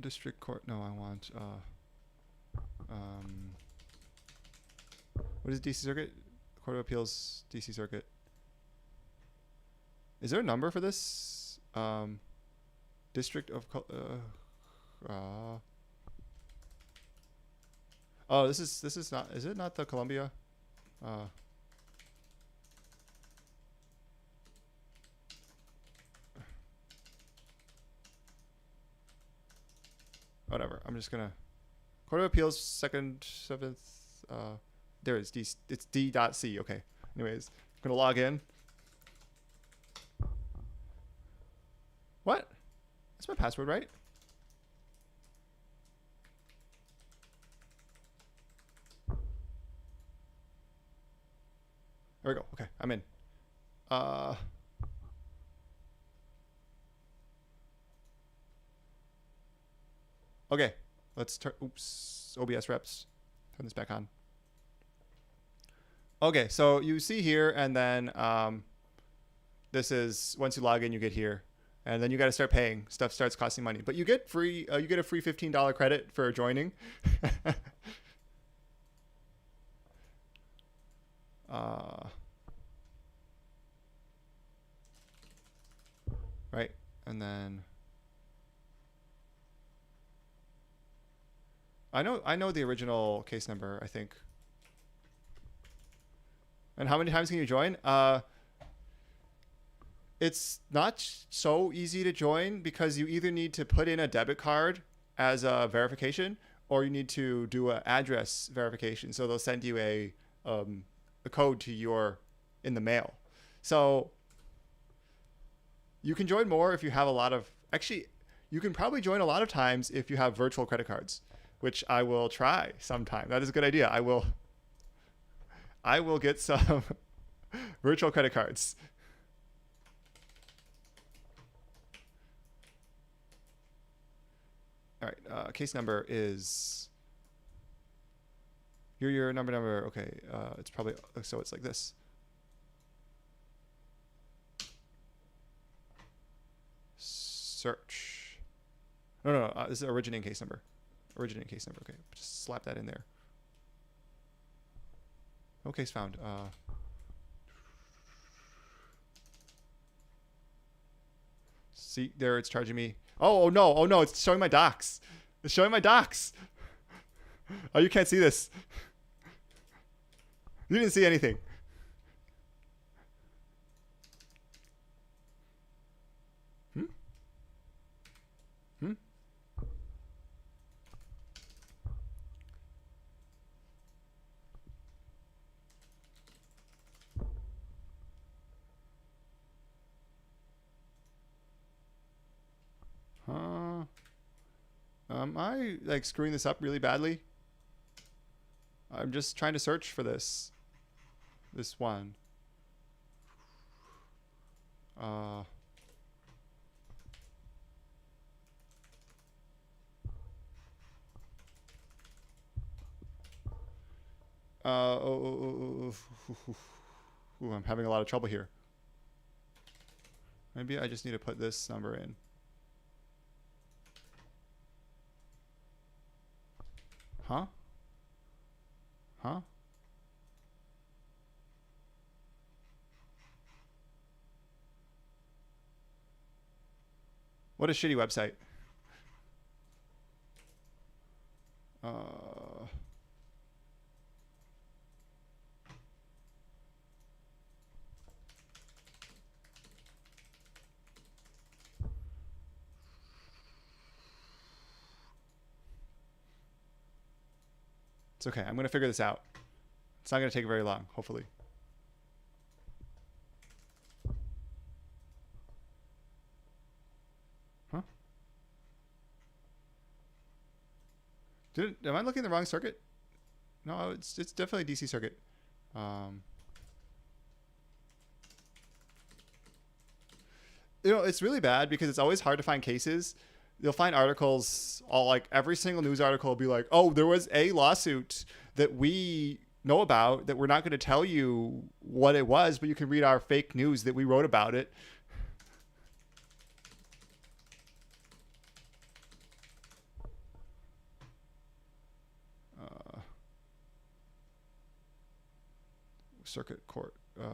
District court. No, I want. What is DC Circuit? Court of Appeals, DC Circuit. Is there a number for this? District of. Oh, this is not. Is it not the Columbia? Whatever. I'm just gonna Court of Appeals 2nd, 7th. There it is. It's D.C. Okay. Anyways, I'm gonna log in. What? That's my password, right? There we go. Okay, I'm in. Okay, let's turn. Oops, OBS reps. Turn this back on. Okay, so you see here, and then this is once you log in, you get here, and then you got to start paying. Stuff starts costing money, but you get free. You get a free $15 credit for joining. Right, and then. I know the original case number, I think. And how many times can you join? It's not so easy to join because you either need to put in a debit card as a verification, or you need to do an address verification. So they'll send you a code to in the mail. So you can join more if you have a lot of, actually, you can probably join a lot of times if you have virtual credit cards, which I will try sometime. That is a good idea. I will get some virtual credit cards. All right, case number is your number. Okay, it's probably, so it's like this. Search. No, this is originating case number. Originating case number. Okay, just slap that in there. No case found. See, there it's charging me. Oh no, it's showing my docs. It's showing my docs. Oh, you can't see this. You didn't see anything. Am I like screwing this up really badly? I'm just trying to search for this one. Ooh, I'm having a lot of trouble here. Maybe I just need to put this number in. Huh? What a shitty website. It's okay. I'm going to figure this out. It's not going to take very long, hopefully. Huh? Am I looking at the wrong circuit? No, it's definitely DC circuit. You know, it's really bad because it's always hard to find cases. You'll find articles, all like every single news article will be like, oh, there was a lawsuit that we know about that we're not going to tell you what it was, but you can read our fake news that we wrote about it. Circuit court. This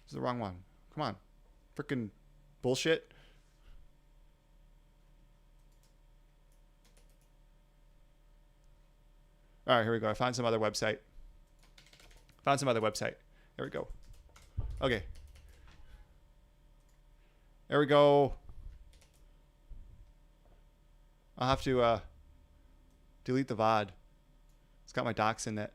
is the wrong one. Come on. Freaking bullshit. All right, here we go. I found some other website. There we go. Okay. There we go. I'll have to delete the VOD. It's got my docs in it.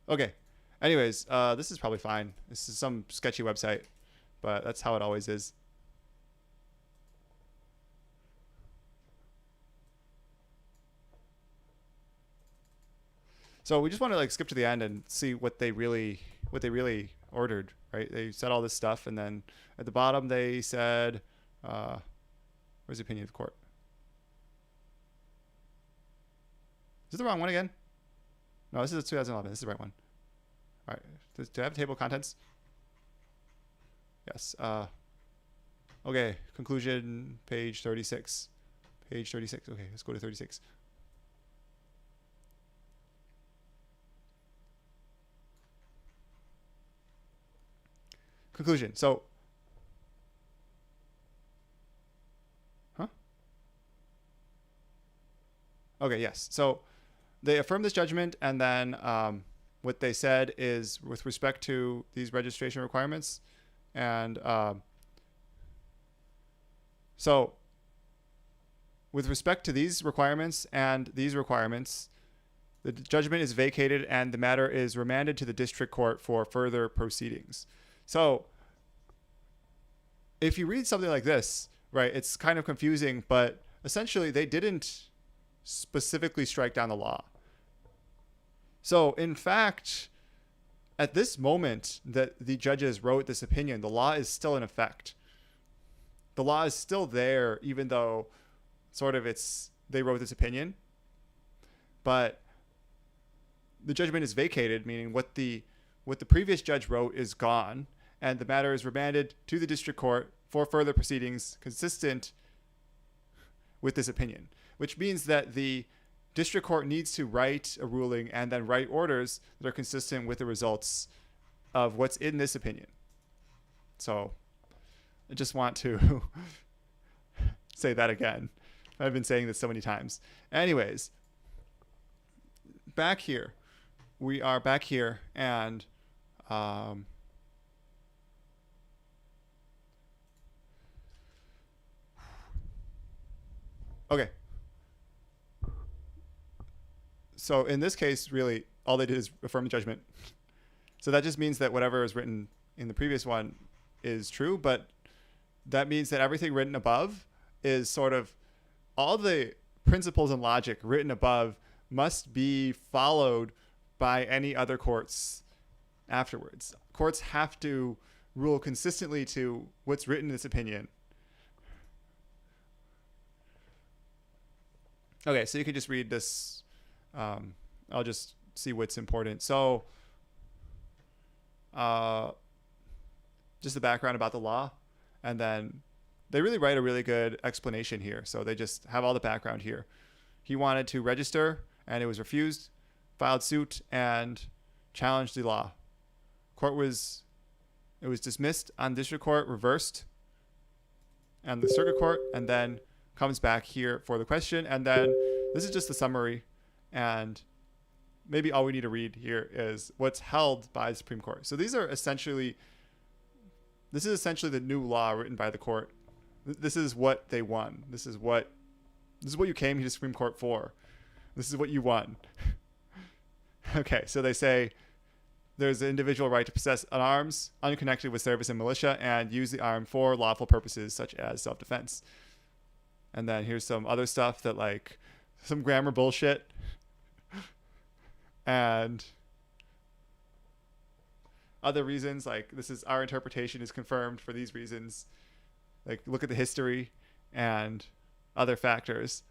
Okay. Anyways, this is probably fine. This is some sketchy website, but that's how it always is. So we just want to like skip to the end and see what they really ordered, right? They said all this stuff, and then at the bottom they said, where's the opinion of the court? Is it the wrong one again? No, this is 2011. This is the right one. All right. Do I have a table of contents? Yes. Okay. Conclusion, page 36. Page 36. Okay, let's go to 36. Conclusion. So, okay, yes. So they affirm this judgment, and then what they said is with respect to these registration requirements. And so with respect to these requirements and these requirements, the judgment is vacated and the matter is remanded to the district court for further proceedings. So if you read something like this, right, it's kind of confusing, but essentially they didn't specifically strike down the law. So in fact, at this moment that the judges wrote this opinion, the law is still in effect. The law is still there, even though sort of they wrote this opinion, but the judgment is vacated, meaning what the previous judge wrote is gone, and the matter is remanded to the district court for further proceedings consistent with this opinion, which means that the district court needs to write a ruling and then write orders that are consistent with the results of what's in this opinion. So I just want to say that again. I've been saying this so many times. Anyways, back here. We are back here, and okay. So in this case, really, all they did is affirm the judgment. So that just means that whatever is written in the previous one is true, but that means that everything written above is sort of all the principles and logic written above must be followed by any other courts afterwards. Courts have to rule consistently to what's written in this opinion. Okay, so you can just read this. I'll just see what's important. So just the background about the law, and then they really write a really good explanation here. So they just have all the background here. He wanted to register and it was refused, filed suit and challenged the law. It was dismissed on district court, reversed, and the circuit court, and then comes back here for the question. And then this is just the summary, and maybe all we need to read here is what's held by the Supreme Court. So this is essentially the new law written by the court. This is what they won. This is what you came to the Supreme Court for. This is what you won. Okay, so they say there's an individual right to possess an arms unconnected with service in militia and use the arm for lawful purposes such as self-defense. And then here's some other stuff that, like, some grammar bullshit. And other reasons, like, this is our interpretation is confirmed for these reasons. Like, look at the history and other factors.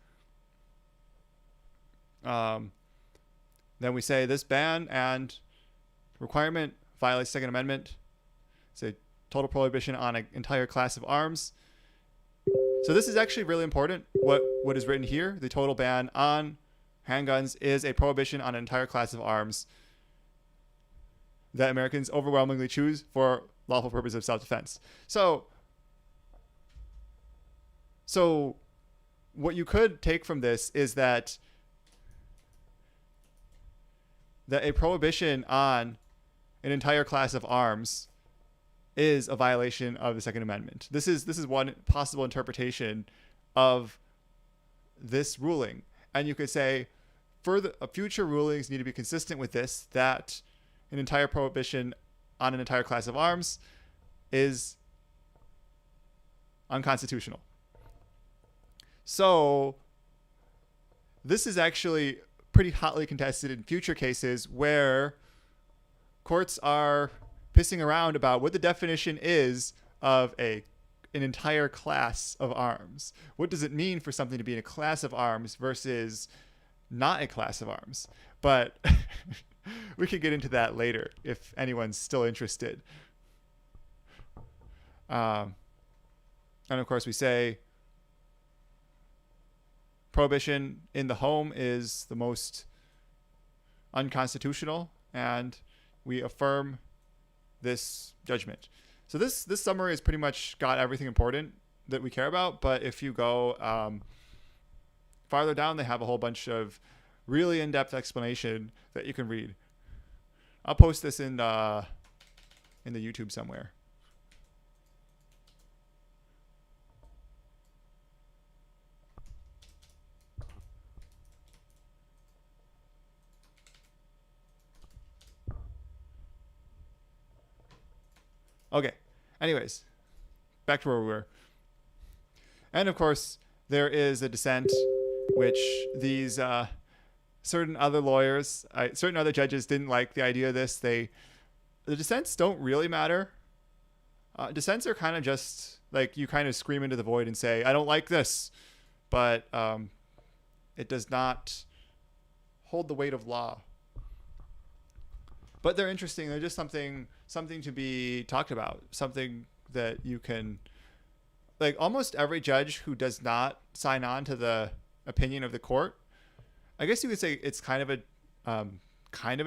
Then we say this ban and requirement violates Second Amendment. It's a total prohibition on an entire class of arms. So this is actually really important. What is written here, the total ban on handguns is a prohibition on an entire class of arms that Americans overwhelmingly choose for lawful purposes of self-defense. So what you could take from this is that a prohibition on an entire class of arms is a violation of the Second Amendment. This is one possible interpretation of this ruling. And you could say future rulings need to be consistent with this, that an entire prohibition on an entire class of arms is unconstitutional. So this is actually pretty hotly contested in future cases where courts are pissing around about what the definition is of an entire class of arms. What does it mean for something to be in a class of arms versus not a class of arms? But we could get into that later if anyone's still interested. And of course we say prohibition in the home is the most unconstitutional, and we affirm this judgment. So this summary has pretty much got everything important that we care about, but if you go farther down, they have a whole bunch of really in-depth explanation that you can read. I'll post this in the YouTube somewhere. Okay. Anyways, back to where we were. And of course, there is a dissent, which these certain other lawyers, certain other judges didn't like the idea of this. The dissents don't really matter. Dissents are kind of just like you kind of scream into the void and say, I don't like this. But it does not hold the weight of law. But they're interesting. They're just something to be talked about, something that you can, like almost every judge who does not sign on to the opinion of the court, I guess you could say it's kind of a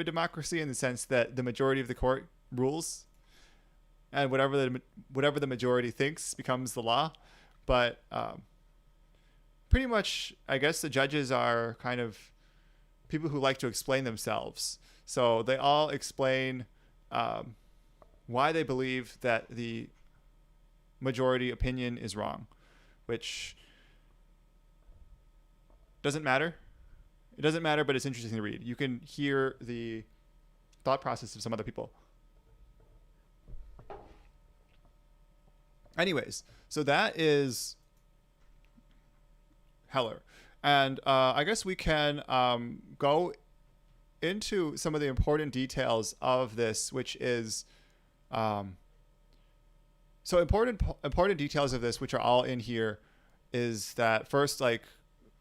democracy in the sense that the majority of the court rules, and whatever the majority thinks becomes the law. But pretty much, I guess the judges are kind of people who like to explain themselves. So they all explain why they believe that the majority opinion is wrong, which doesn't matter. It doesn't matter, but it's interesting to read. You can hear the thought process of some other people. Anyways, so that is Heller. And I guess we can go into some of the important details of this, which is so important details of this, which are all in here, is that first, like,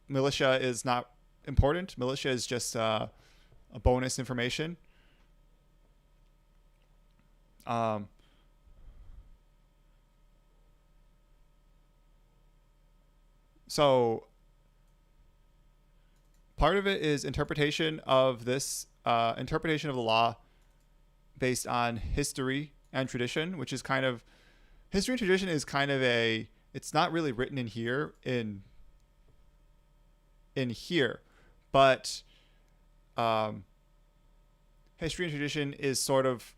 militia is not important. Militia is just a bonus information. So part of it is interpretation of this, interpretation of the law based on history and tradition, which is kind of, history and tradition is kind of it's not really written in here, but history and tradition is sort of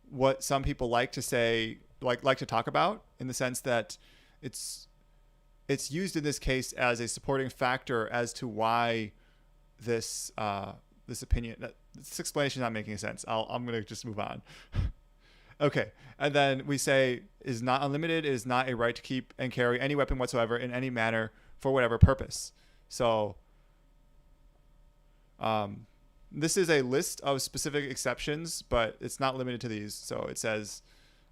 what some people like to say, like to talk about, in the sense that it's used in this case as a supporting factor as to why this opinion, this explanation is not making sense. I'm going to just move on. Okay. And then we say is not unlimited, is not a right to keep and carry any weapon whatsoever in any manner for whatever purpose. So this is a list of specific exceptions, but it's not limited to these. So it says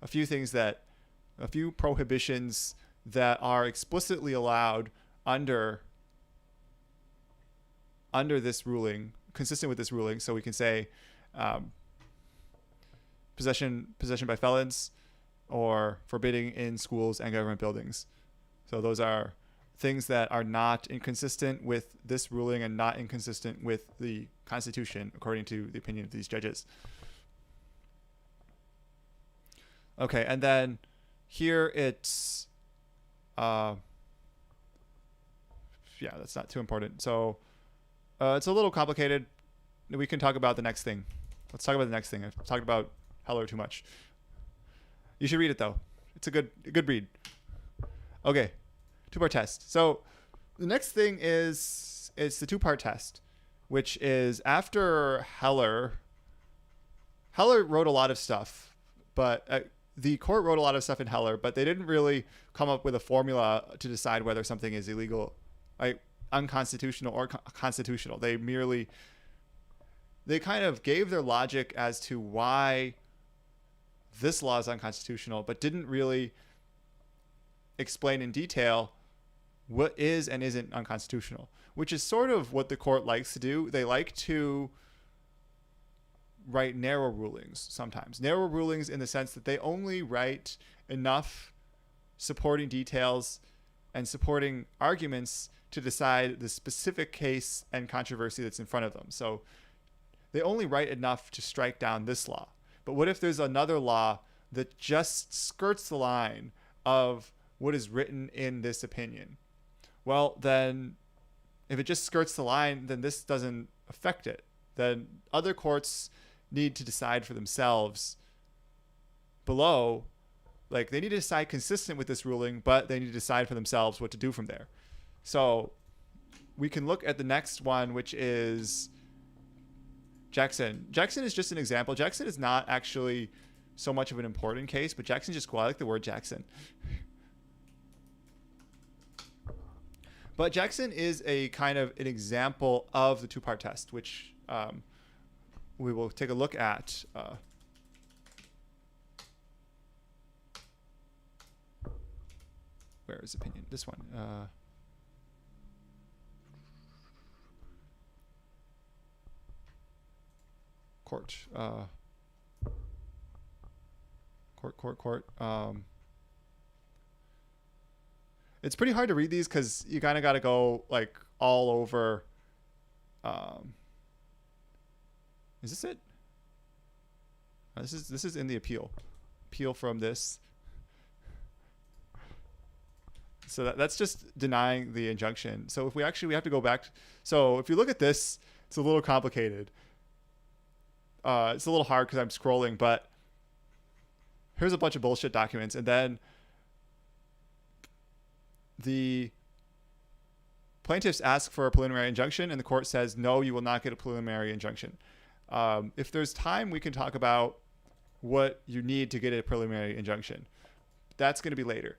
a few prohibitions that are explicitly allowed under this ruling, consistent with this ruling. So we can say possession by felons, or forbidding in schools and government buildings. So those are things that are not inconsistent with this ruling and not inconsistent with the Constitution, according to the opinion of these judges. Okay, and then here it's that's not too important. So it's a little complicated. We can talk about the next thing. Let's talk about the next thing. I've talked about Heller too much. You should read it though. It's a good read. Okay, 2-part test. So the next thing is it's the 2-part test, which is after Heller wrote a lot of stuff, but the court wrote a lot of stuff in Heller, but they didn't really come up with a formula to decide whether something is illegal, unconstitutional or constitutional. They kind of gave their logic as to why this law is unconstitutional, but didn't really explain in detail what is and isn't unconstitutional, which is sort of what the court likes to do. They like to write narrow rulings sometimes. Narrow rulings in the sense that they only write enough supporting details and supporting arguments to decide the specific case and controversy that's in front of them. So they only write enough to strike down this law. But what if there's another law that just skirts the line of what is written in this opinion? Well, then if it just skirts the line, then this doesn't affect it. Then other courts need to decide for themselves below. Like, they need to decide consistent with this ruling, but they need to decide for themselves what to do from there. So we can look at the next one, which is Jackson. Jackson is just an example. Jackson is not actually so much of an important case, but Jackson just cool. I like the word Jackson. But Jackson is a kind of an example of the two-part test, which we will take a look at. Where is opinion? This one. Court. Court. It's pretty hard to read these because you kind of got to go like all over. Is this it? This is in the appeal from this. So that's just denying the injunction. So if we have to go back. So if you look at this, it's a little complicated. It's a little hard because I'm scrolling, but here's a bunch of bullshit documents. And then the plaintiffs ask for a preliminary injunction, and the court says, no, you will not get a preliminary injunction. If there's time, we can talk about what you need to get a preliminary injunction. That's going to be later.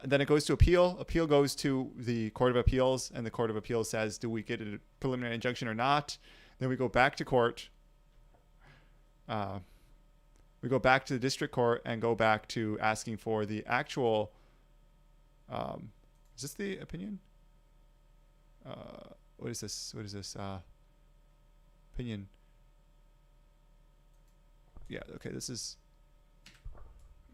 Then it goes to appeal. Appeal goes to the Court of Appeals, and the Court of Appeals says, do we get a preliminary injunction or not? Then we go back to court. We go back to the district court and go back to asking for the actual... is this the opinion? What is this? Opinion. Yeah, okay, this is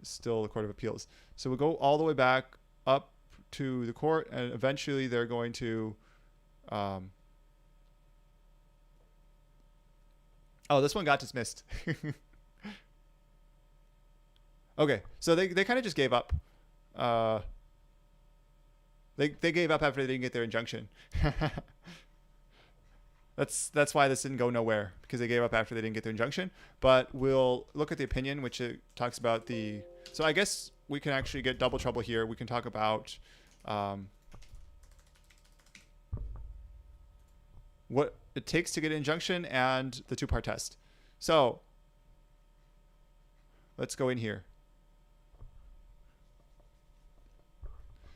still the Court of Appeals. So we go all the way back up to the court, and eventually they're going to... oh, this one got dismissed. Okay, so they kind of just gave up. They gave up after they didn't get their injunction. That's why this didn't go nowhere, because they gave up after they didn't get their injunction. But we'll look at the opinion, which it talks about the... So I guess we can actually get double trouble here. We can talk about what it takes to get an injunction and the two-part test. So let's go in here.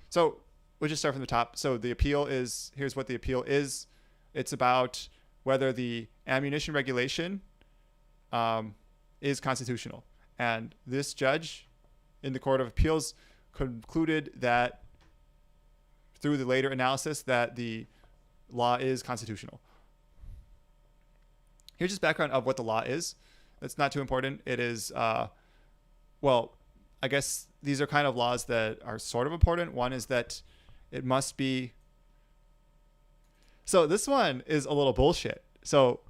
So we'll just start from the top. So the appeal is, here's what the appeal is. It's about whether the ammunition regulation is constitutional. And this judge in the Court of Appeals concluded that through the later analysis that the law is constitutional. Here's just background of what the law is. It's not too important. It is, well, I guess these are kind of laws that are sort of important. One is that it must be... So this one is a little bullshit. So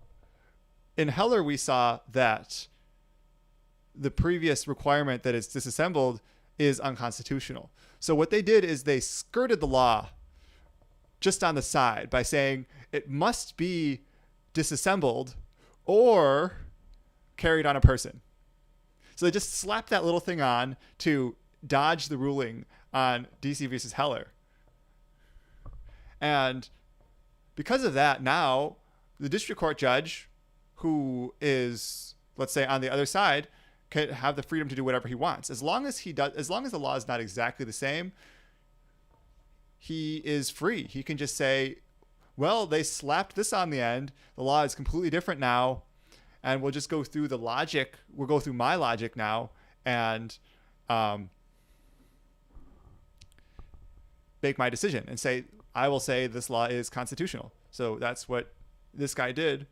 in Heller, we saw that the previous requirement that it's disassembled is unconstitutional. So what they did is they skirted the law just on the side by saying it must be disassembled or carried on a person. So they just slapped that little thing on to dodge the ruling on DC versus Heller. And because of that, now the district court judge, who is, let's say, on the other side, can have the freedom to do whatever he wants. As long as the law is not exactly the same, he is free. He can just say, well, they slapped this on the end. The law is completely different now. And we'll just go through the logic. We'll go through my logic now and make my decision and say, I will say this law is constitutional. So that's what this guy did.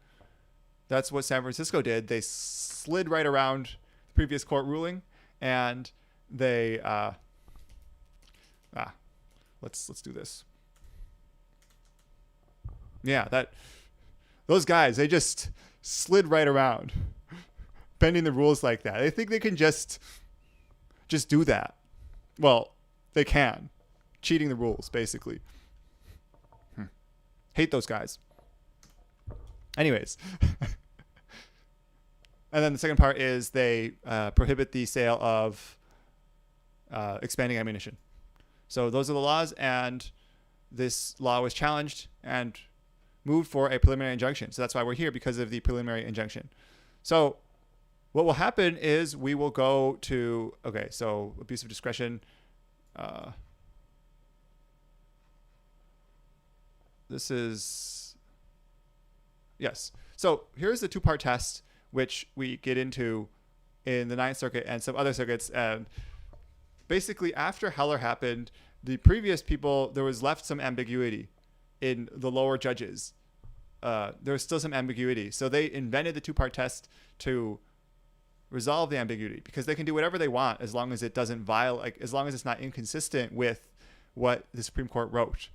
That's what San Francisco did. They slid right around the previous court ruling, and they let's do this. Yeah, those guys, they just slid right around, bending the rules like that. They think they can just do that. Well, they can. Cheating the rules, basically. Hate those guys. Anyways. And then the second part is they prohibit the sale of expanding ammunition. So those are the laws, and this law was challenged and moved for a preliminary injunction. So that's why we're here, because of the preliminary injunction. So what will happen is we will go to, okay, so abuse of discretion. This is, yes. So here's the two-part test, which we get into in the Ninth Circuit and some other circuits. And basically, after Heller happened, the previous people, there was left some ambiguity in the lower judges. There was still some ambiguity. So they invented the two-part test to resolve the ambiguity, because they can do whatever they want as long as it doesn't violate, like, as long as it's not inconsistent with what the Supreme Court wrote.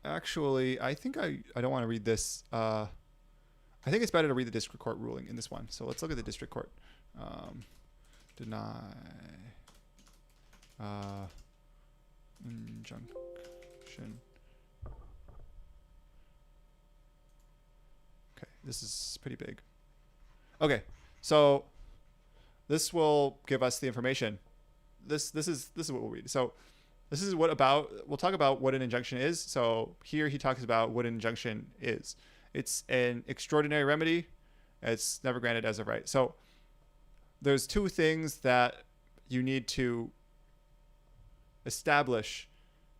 Actually, I think I don't want to read this. I think it's better to read the district court ruling in this one. So let's look at the district court. Deny injunction. Okay, this is pretty big. Okay, so this will give us the information. This is what we'll read. So this is we'll talk about what an injunction is. So here he talks about what an injunction is. It's an extraordinary remedy. It's never granted as a right. So there's two things that you need to establish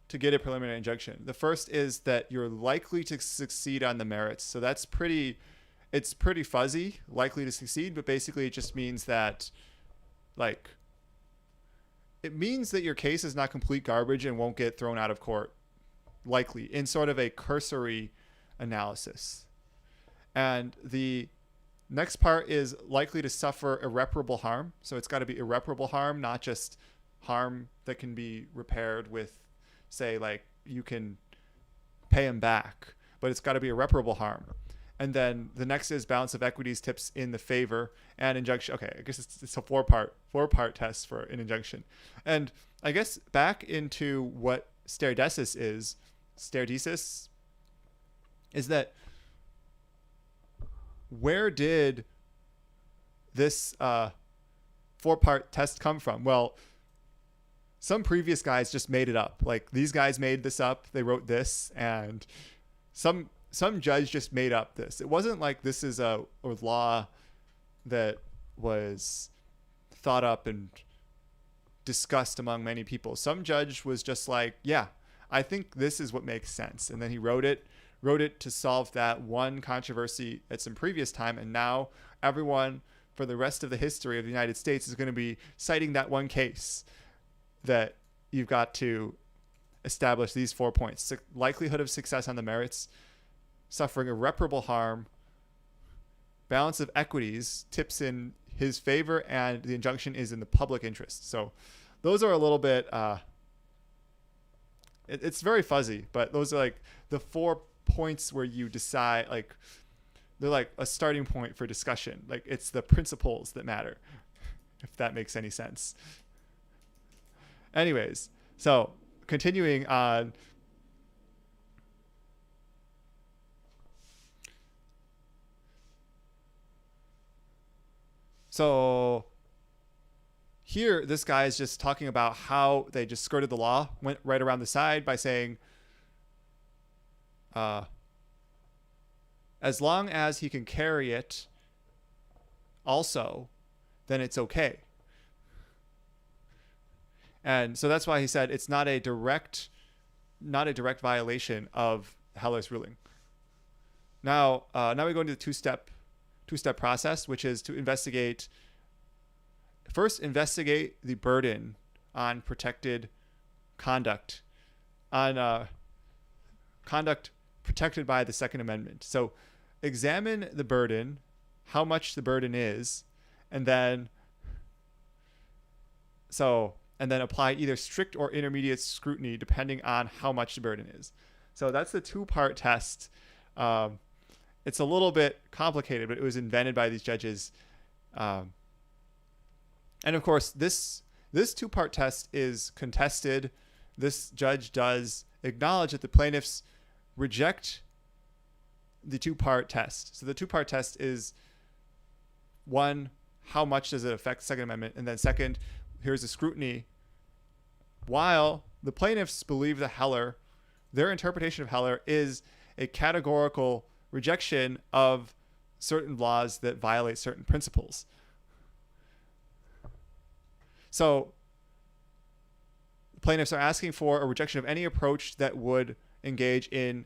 to get a preliminary injunction. The first is that you're likely to succeed on the merits. So it's pretty fuzzy, likely to succeed, but basically it just means that, like, it means that your case is not complete garbage and won't get thrown out of court, likely, in sort of a cursory analysis. And the next part is likely to suffer irreparable harm. So it's got to be irreparable harm, not just harm that can be repaired with, say, like, you can pay him back, but it's got to be irreparable harm. And then the next is balance of equities tips in the favor, and injunction. Okay, I guess it's a four-part test for an injunction. And I guess back into what stare decis is that where did this four-part test come from? Well, some previous guys just made it up. Like, these guys made this up. They wrote this, and some judge just made up this. It wasn't like this is a law that was thought up and discussed among many people. Some judge was just like, yeah, I think this is what makes sense. And then he wrote it to solve that one controversy at some previous time. And now everyone for the rest of the history of the United States is going to be citing that one case that you've got to establish these 4 points: likelihood of success on the merits, suffering irreparable harm, balance of equities tips in his favor, and the injunction is in the public interest. So those are a little bit, it's very fuzzy, but those are like the 4 points where you decide, like, they're like a starting point for discussion. Like, it's the principles that matter, if that makes any sense. Anyways, so continuing on. So here, this guy is just talking about how they just skirted the law, went right around the side by saying, as long as he can carry it also, then it's okay. And so that's why he said it's not a direct violation of Heller's ruling. Now we go into the two-step process, which is to investigate the burden on protected conduct, on conduct protected by the Second Amendment. So examine the burden, how much the burden is, and then apply either strict or intermediate scrutiny depending on how much the burden is. So that's the two-part test. It's a little bit complicated, but it was invented by these judges. And of course, this two-part test is contested. This judge does acknowledge that the plaintiffs reject the two-part test. So the two-part test is, one, how much does it affect the Second Amendment? And then second, here's the scrutiny. While the plaintiffs believe that Heller, their interpretation of Heller is a categorical rejection of certain laws that violate certain principles. So plaintiffs are asking for a rejection of any approach that would engage in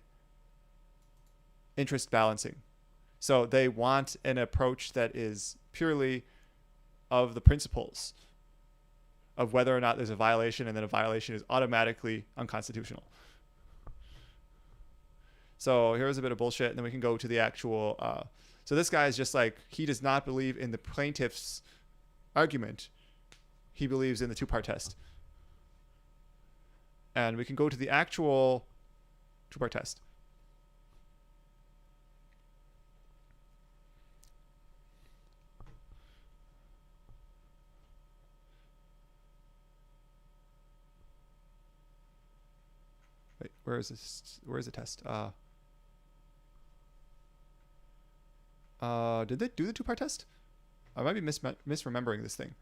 interest balancing. So they want an approach that is purely of the principles of whether or not there's a violation, and then a violation is automatically unconstitutional. So here's a bit of bullshit, and then we can go to the actual. So this guy is just like, he does not believe in the plaintiff's argument. He believes in the two-part test. And we can go to the actual two-part test. Wait, where is this? Where is the test? Did they do the two-part test? I might be misremembering this thing.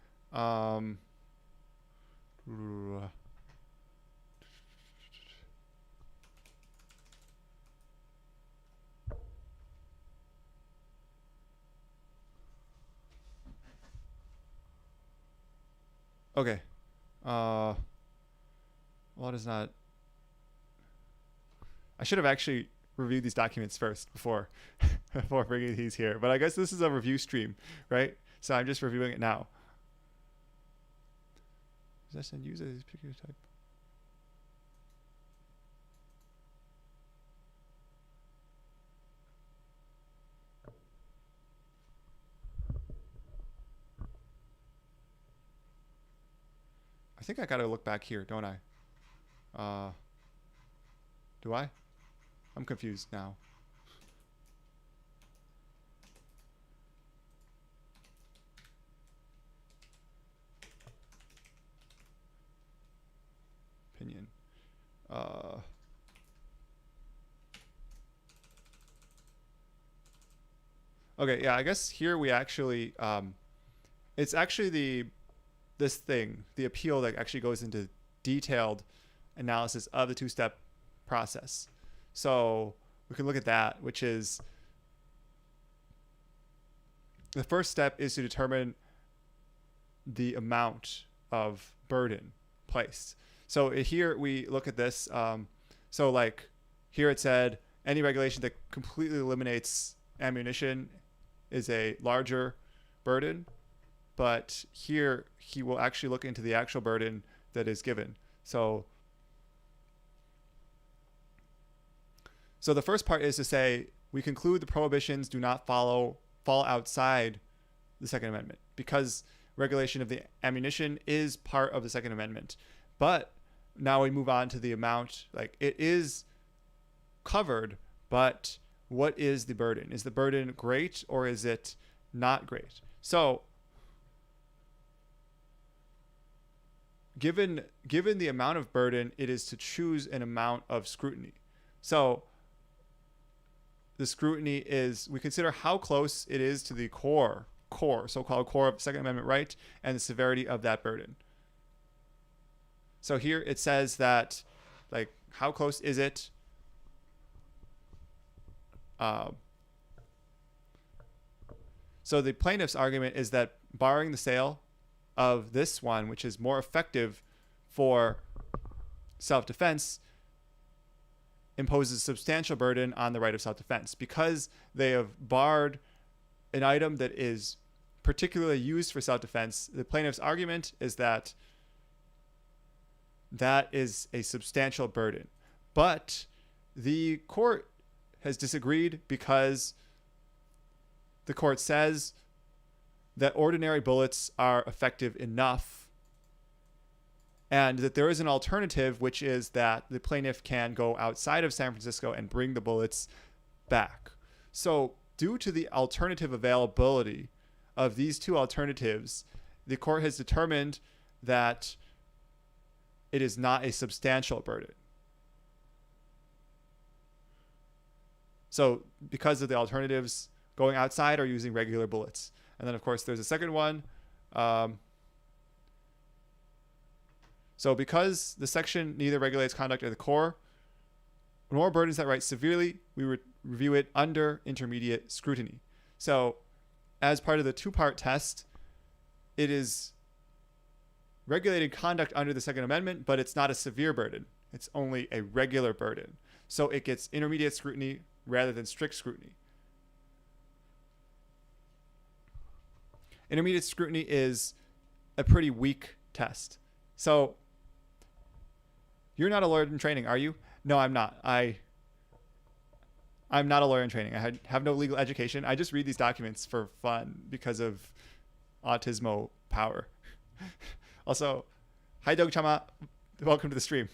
Okay. Well, it is not. I should have actually reviewed these documents first before bringing these here. But I guess this is a review stream, right? So I'm just reviewing it now. Possess and use a particular type. I think I gotta look back here, don't I? Do I? I'm confused now. Opinion. Okay, yeah, I guess here we actually, it's actually this thing, the appeal, that actually goes into detailed analysis of the two-step process. So we can look at that, which is the first step is to determine the amount of burden placed. So here we look at this. So like here it said any regulation that completely eliminates ammunition is a larger burden, but here he will actually look into the actual burden that is given. So the first part is to say we conclude the prohibitions do not fall outside the Second Amendment because regulation of the ammunition is part of the Second Amendment. But now we move on to the amount, like it is covered, but what is the burden? Is the burden great or is it not great? So given the amount of burden, it is to choose an amount of scrutiny. So the scrutiny is, we consider how close it is to the so-called core of Second Amendment right and the severity of that burden. So here it says that, like, how close is it? So the plaintiff's argument is that barring the sale of this one, which is more effective for self-defense, imposes substantial burden on the right of self-defense because they have barred an item that is particularly used for self-defense. The plaintiff's argument is that that is a substantial burden. But the court has disagreed because the court says that ordinary bullets are effective enough and that there is an alternative, which is that the plaintiff can go outside of San Francisco and bring the bullets back. So due to the alternative availability of these two alternatives, the court has determined that it is not a substantial burden. So because of the alternatives, going outside or using regular bullets. And then, of course, there's a second one. So because the section neither regulates conduct at the core, nor burdens that right severely, we would review it under intermediate scrutiny. So as part of the two-part test, it is regulated conduct under the Second Amendment, but it's not a severe burden. It's only a regular burden. So it gets intermediate scrutiny rather than strict scrutiny. Intermediate scrutiny is a pretty weak test. So you're not a lawyer in training, are you? No, I'm not. I'm not a lawyer in training. I have no legal education. I just read these documents for fun because of autismo power. Also, hi Dog-chama, welcome to the stream.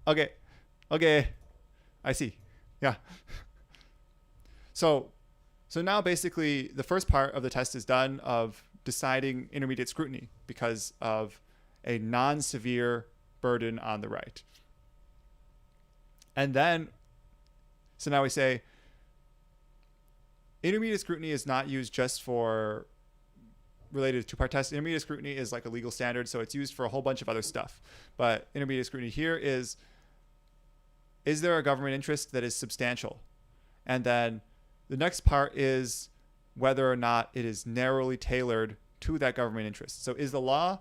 Okay, I see. Yeah. So now basically the first part of the test is done of deciding intermediate scrutiny because of a non-severe burden on the right. And then, so now we say intermediate scrutiny is not used just for related to two-part test. Intermediate scrutiny is like a legal standard, so it's used for a whole bunch of other stuff. But intermediate scrutiny here is there a government interest that is substantial? And then the next part is whether or not it is narrowly tailored to that government interest. So is the law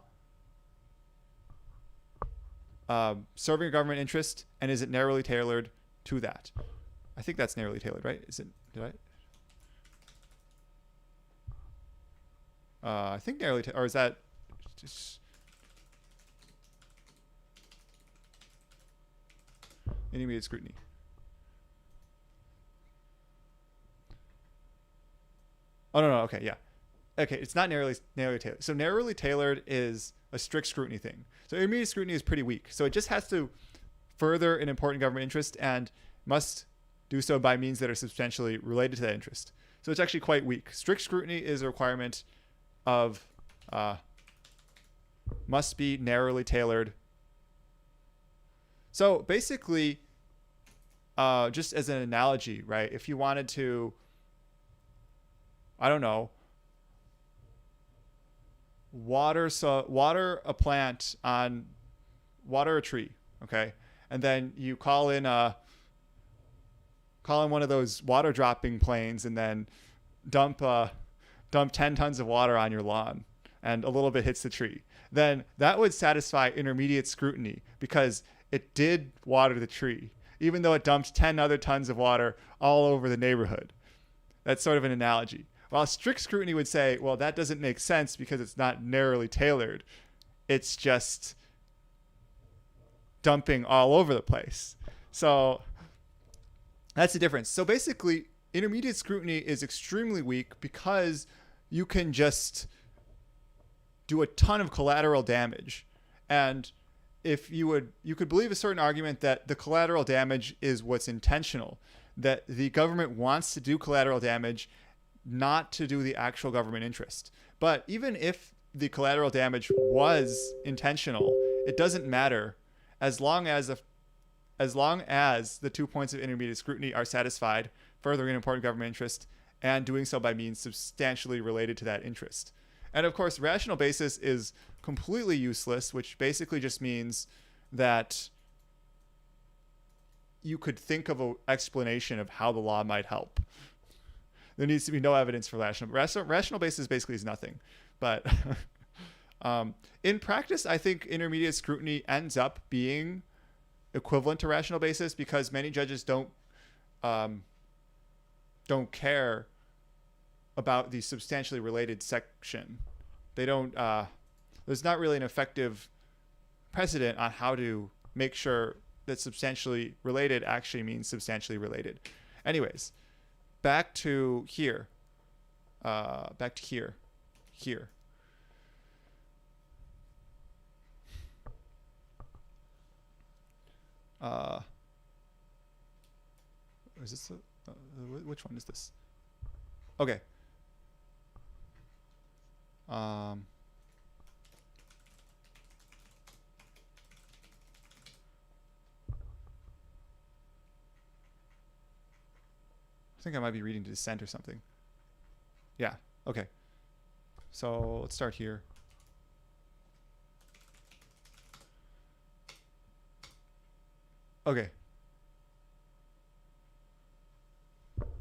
serving a government interest, and is it narrowly tailored to that? I think that's narrowly tailored, right? Is it? Did I think narrowly, or is that just intermediate scrutiny? Oh no, okay, yeah. Okay, it's not narrowly tailored. So narrowly tailored is a strict scrutiny thing. So intermediate scrutiny is pretty weak. So it just has to further an important government interest and must do so by means that are substantially related to that interest. So it's actually quite weak. Strict scrutiny is a requirement of must be narrowly tailored. So basically, just as an analogy, right? If you wanted to, I don't know, water a plant on water a tree, okay, and then you call in one of those water dropping planes and then dump 10 tons of water on your lawn and a little bit hits the tree, then that would satisfy intermediate scrutiny because it did water the tree, even though it dumped 10 other tons of water all over the neighborhood. That's sort of an analogy. While strict scrutiny would say, well, that doesn't make sense because it's not narrowly tailored. It's just dumping all over the place. So that's the difference. So basically, intermediate scrutiny is extremely weak because you can just do a ton of collateral damage. And if you could believe a certain argument that the collateral damage is what's intentional, that the government wants to do collateral damage, not to do the actual government interest. But even if the collateral damage was intentional, it doesn't matter as long as the 2 points of intermediate scrutiny are satisfied, furthering an important government interest, and doing so by means substantially related to that interest. And of course, rational basis is completely useless, which basically just means that you could think of an explanation of how the law might help. There needs to be no evidence for rational basis basically is nothing. But in practice, I think intermediate scrutiny ends up being equivalent to rational basis because many judges don't care about the substantially related section. They don't. There's not really an effective precedent on how to make sure that substantially related actually means substantially related. Anyways. Back to here. Here. Is this which one is this? Okay. I think I might be reading the dissent or something. Yeah. Okay. So let's start here. Okay.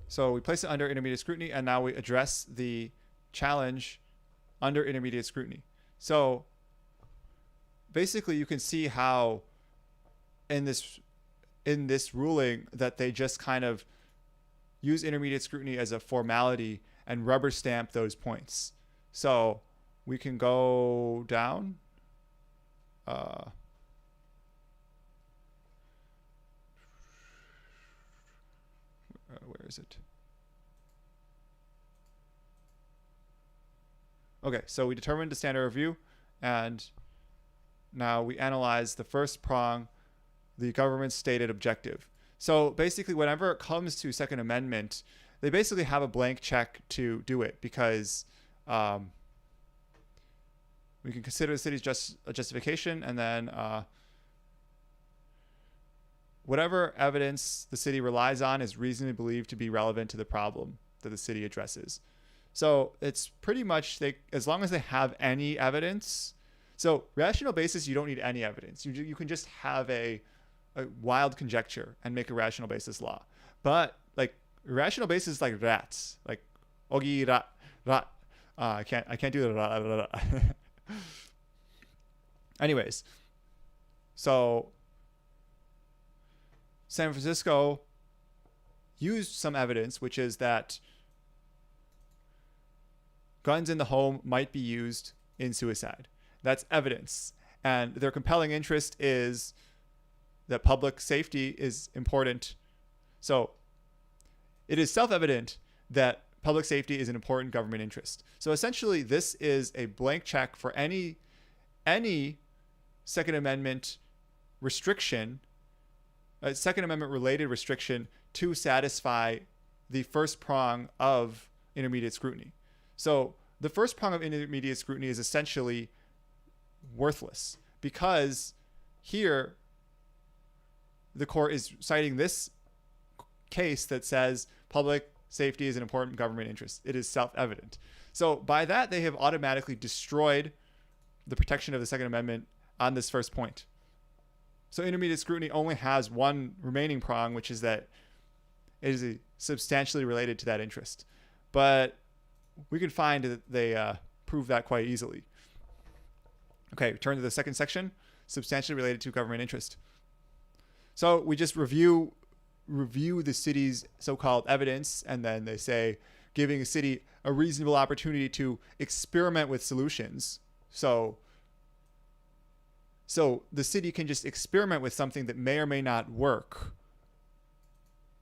So we place it under intermediate scrutiny, and now we address the challenge under intermediate scrutiny. So basically you can see how in this ruling that they just kind of use intermediate scrutiny as a formality and rubber stamp those points. So we can go down. Where is it? Okay, so we determined the standard review, and now we analyze the first prong, the government's stated objective. So basically, whenever it comes to Second Amendment, they basically have a blank check to do it because we can consider the city's justification, and then whatever evidence the city relies on is reasonably believed to be relevant to the problem that the city addresses. So it's pretty much as long as they have any evidence. So rational basis, you don't need any evidence. You can just have a wild conjecture and make a rational basis law. But like rational basis is like rats, like ogi rat rat. I can't do the rat. Anyways, so San Francisco used some evidence, which is that guns in the home might be used in suicide. That's evidence. And their compelling interest is that public safety is important. So it is self-evident that public safety is an important government interest. So essentially, this is a blank check for any Second Amendment restriction, a Second Amendment related restriction to satisfy the first prong of intermediate scrutiny. So the first prong of intermediate scrutiny is essentially worthless because here the court is citing this case that says public safety is an important government interest. It is self-evident. So by that, they have automatically destroyed the protection of the Second Amendment on this first point. So intermediate scrutiny only has one remaining prong, which is that it is substantially related to that interest. But we can find that they prove that quite easily. Okay, turn to the second section, substantially related to government interest. So we just review the city's so-called evidence, and then they say giving a city a reasonable opportunity to experiment with solutions. So the city can just experiment with something that may or may not work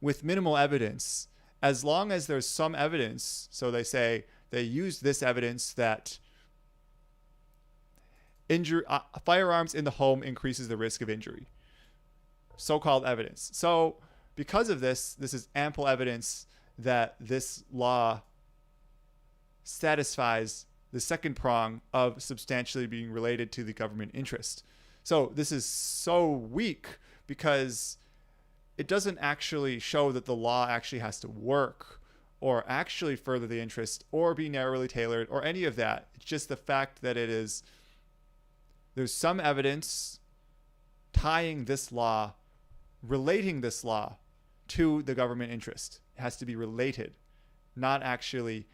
with minimal evidence, as long as there's some evidence. So they say they use this evidence that firearms in the home increases the risk of injury. So-called evidence. So because of this is ample evidence that this law satisfies the second prong of substantially being related to the government interest. So this is so weak because it doesn't actually show that the law actually has to work or actually further the interest or be narrowly tailored or any of that. It's just the fact that there's some evidence tying this law, relating this law to the government interest. It has to be related, not actually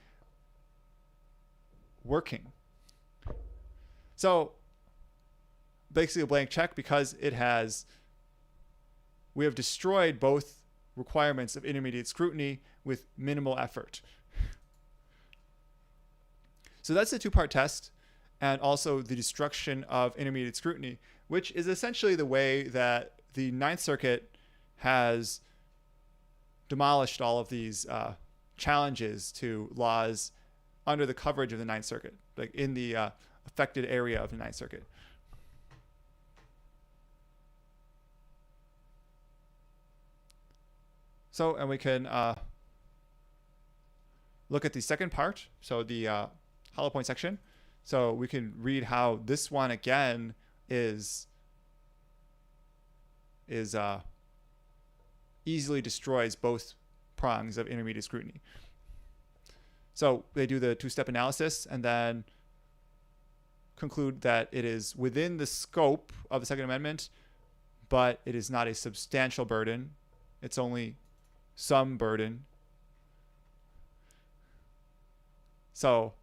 working. So basically a blank check because we have destroyed both requirements of intermediate scrutiny with minimal effort. So that's the two-part test, and also the destruction of intermediate scrutiny, which is essentially the way that the Ninth Circuit has demolished all of these challenges to laws under the coverage of the Ninth Circuit, like in the affected area of the Ninth Circuit. So, and we can look at the second part, so the hollow point section. So we can read how this one again is easily destroys both prongs of intermediate scrutiny. So they do the two-step analysis and then conclude that it is within the scope of the Second Amendment, but it is not a substantial burden. It's only some burden. So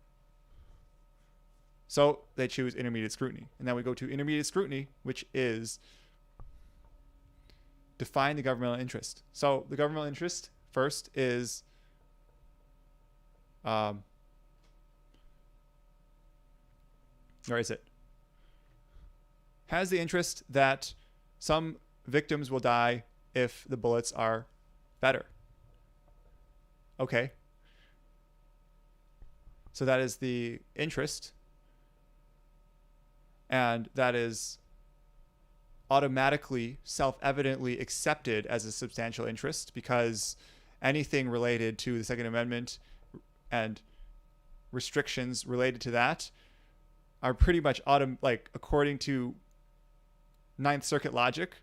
they choose intermediate scrutiny. And then we go to intermediate scrutiny, which is define the governmental interest. So the governmental interest first is where is it? Has the interest that some victims will die if the bullets are better. Okay. So that is the interest. And that is automatically, self-evidently accepted as a substantial interest, because anything related to the Second Amendment and restrictions related to that are pretty much according to Ninth Circuit logic,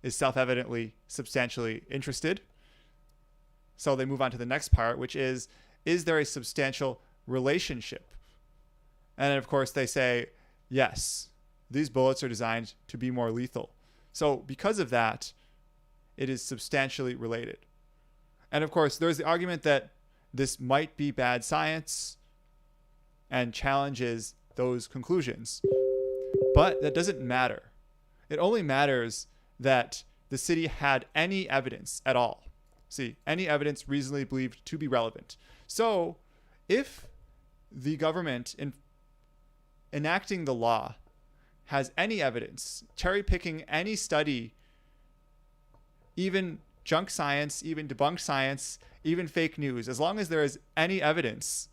is self-evidently substantially interested. So they move on to the next part, which is there a substantial relationship? And of course they say, yes, these bullets are designed to be more lethal. So because of that, it is substantially related. And of course, there's the argument that this might be bad science and challenges those conclusions. But that doesn't matter. It only matters that the city had any evidence at all. See, any evidence reasonably believed to be relevant. So if the government in enacting the law has any evidence, cherry picking any study, even junk science, even debunked science, even fake news, as long as there is any evidence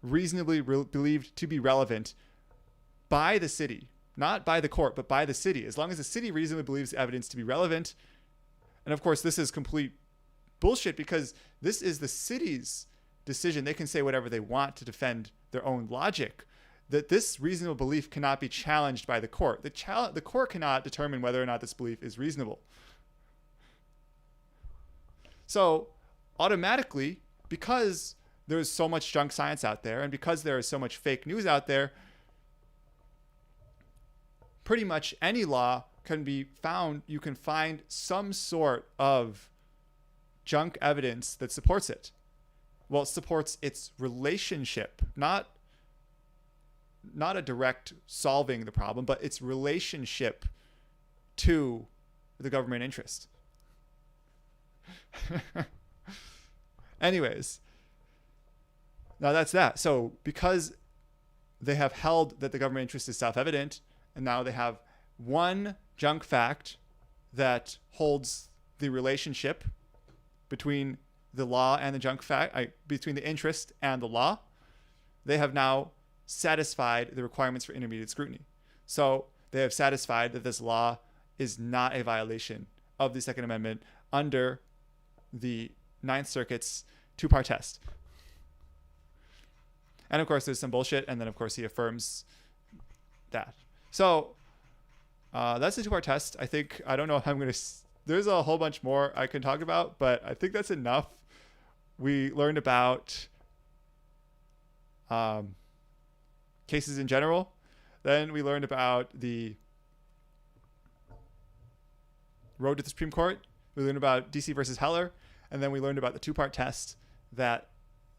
reasonably believed to be relevant by the city, not by the court, but by the city, as long as the city reasonably believes the evidence to be relevant. And of course, this is complete bullshit, because this is the city's decision. They can say whatever they want to defend their own logic. That this reasonable belief cannot be challenged by the court. The court cannot determine whether or not this belief is reasonable. So automatically, because there's so much junk science out there, and because there is so much fake news out there, pretty much any law can be found. You can find some sort of junk evidence that supports it. Well, it supports its relationship, not a direct solving the problem, but its relationship to the government interest. Anyways, now that's that. So because they have held that the government interest is self-evident, and now they have one junk fact that holds the relationship between the law and the junk fact, between the interest and the law, they have now satisfied the requirements for intermediate scrutiny. So they have satisfied that this law is not a violation of the Second Amendment under the Ninth Circuit's two-part test. And of course, there's some bullshit, and then of course he affirms that. So that's the two-part test. I don't know if I'm going to... There's a whole bunch more I can talk about, but I think that's enough. We learned about cases in general. Then we learned about the road to the Supreme Court. We learned about DC versus Heller. And then we learned about the two-part test that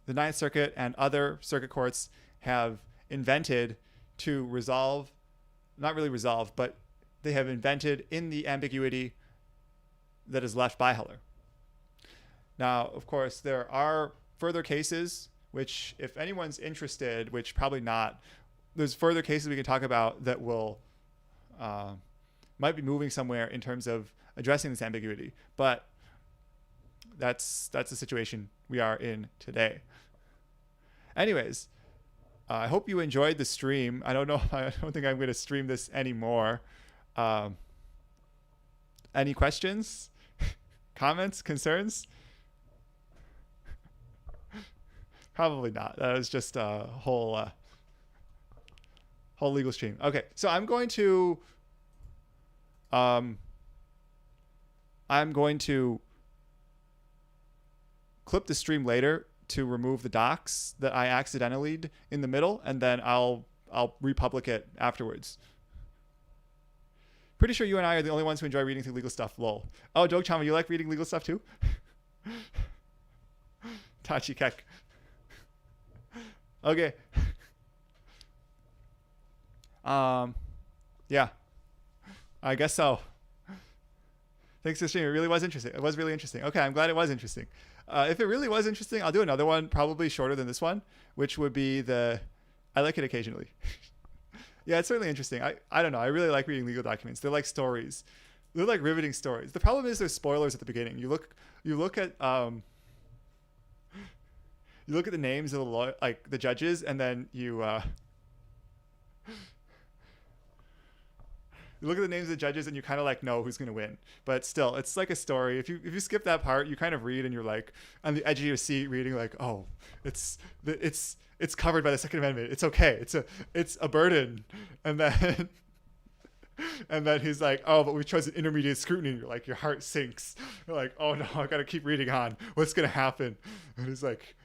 the Ninth Circuit and other circuit courts have invented to resolve, not really resolve, but they have invented in the ambiguity that is left by Heller. Now, of course, there are further cases, which if anyone's interested, which probably not, there's further cases we can talk about that will, might be moving somewhere in terms of addressing this ambiguity. But that's the situation we are in today. Anyways, I hope you enjoyed the stream. I don't think I'm going to stream this anymore. Any questions, comments, concerns? Probably not. That was just a whole legal stream. Okay, so I'm going to clip the stream later to remove the docs that I accidentally in the middle, and then I'll republic it afterwards. Pretty sure you and I are the only ones who enjoy reading through legal stuff. Lol. Oh, Doge Chama, you like reading legal stuff too? Tachi Kek. Okay. Yeah. I guess so. Thanks for streaming. It really was interesting. It was really interesting. Okay, I'm glad it was interesting. If it really was interesting, I'll do another one, probably shorter than this one, which would be I like it occasionally. Yeah, it's certainly interesting. I don't know. I really like reading legal documents. They're like stories. They're like riveting stories. The problem is there's spoilers at the beginning. You look at the names of the judges, and then you look at the names of the judges, and you kind of like know who's gonna win. But still, it's like a story. If you skip that part, you kind of read, and you're like on the edge of your seat, reading like, oh, it's covered by the Second Amendment. It's okay. It's a burden, and then he's like, oh, but we chose an intermediate scrutiny. You're like, your heart sinks. You're like, oh no, I gotta keep reading on. What's gonna happen? And he's like,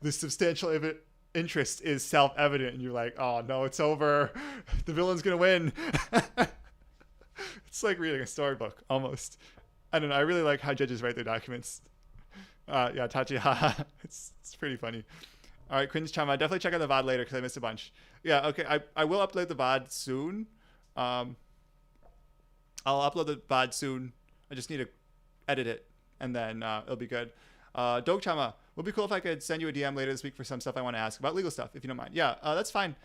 the substantial interest is self-evident, and you're like, oh no, it's over. The villain's gonna win. It's like reading a storybook almost. I don't know. I really like how judges write their documents. Yeah, Tachi, haha. It's pretty funny. All right, Cringe Chama, definitely check out the VOD later because I missed a bunch. Yeah, okay. I will upload the VOD soon. I'll upload the VOD soon. I just need to edit it, and then it'll be good. Dog Chama, would be cool if I could send you a DM later this week for some stuff I want to ask about legal stuff, if you don't mind. Yeah, that's fine.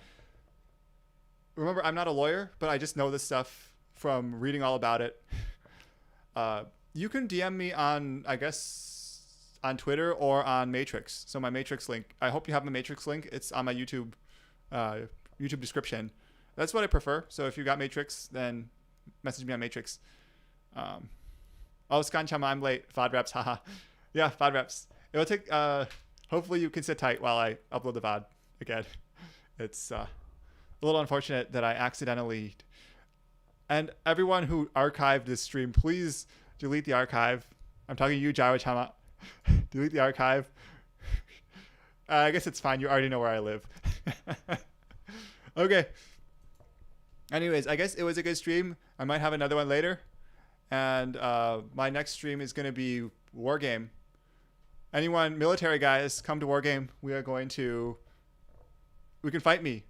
Remember, I'm not a lawyer, but I just know this stuff from reading all about it. You can DM me on, I guess, on Twitter or on Matrix. So my Matrix link, I hope you have my Matrix link. It's on my YouTube description. That's what I prefer. So if you got Matrix, then message me on Matrix. Scan Chama, I'm late. FOD reps, haha. Yeah, FOD reps. It will take, hopefully you can sit tight while I upload the VOD again. It's a little unfortunate that I accidentally, and everyone who archived this stream, please delete the archive. I'm talking to you, Jawa Chama. Delete the archive. I guess it's fine. You already know where I live. Okay. Anyways, I guess it was a good stream. I might have another one later. And my next stream is going to be Wargame. Anyone, military guys, come to Wargame. We can fight me.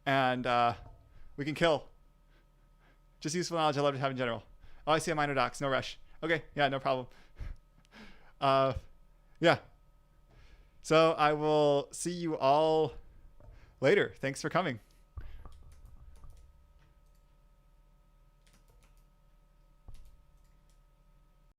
And we can kill. Just useful knowledge I love to have in general. Oh, I see a minor docs. No rush. Okay. Yeah, no problem. Yeah. So I will see you all later. Thanks for coming.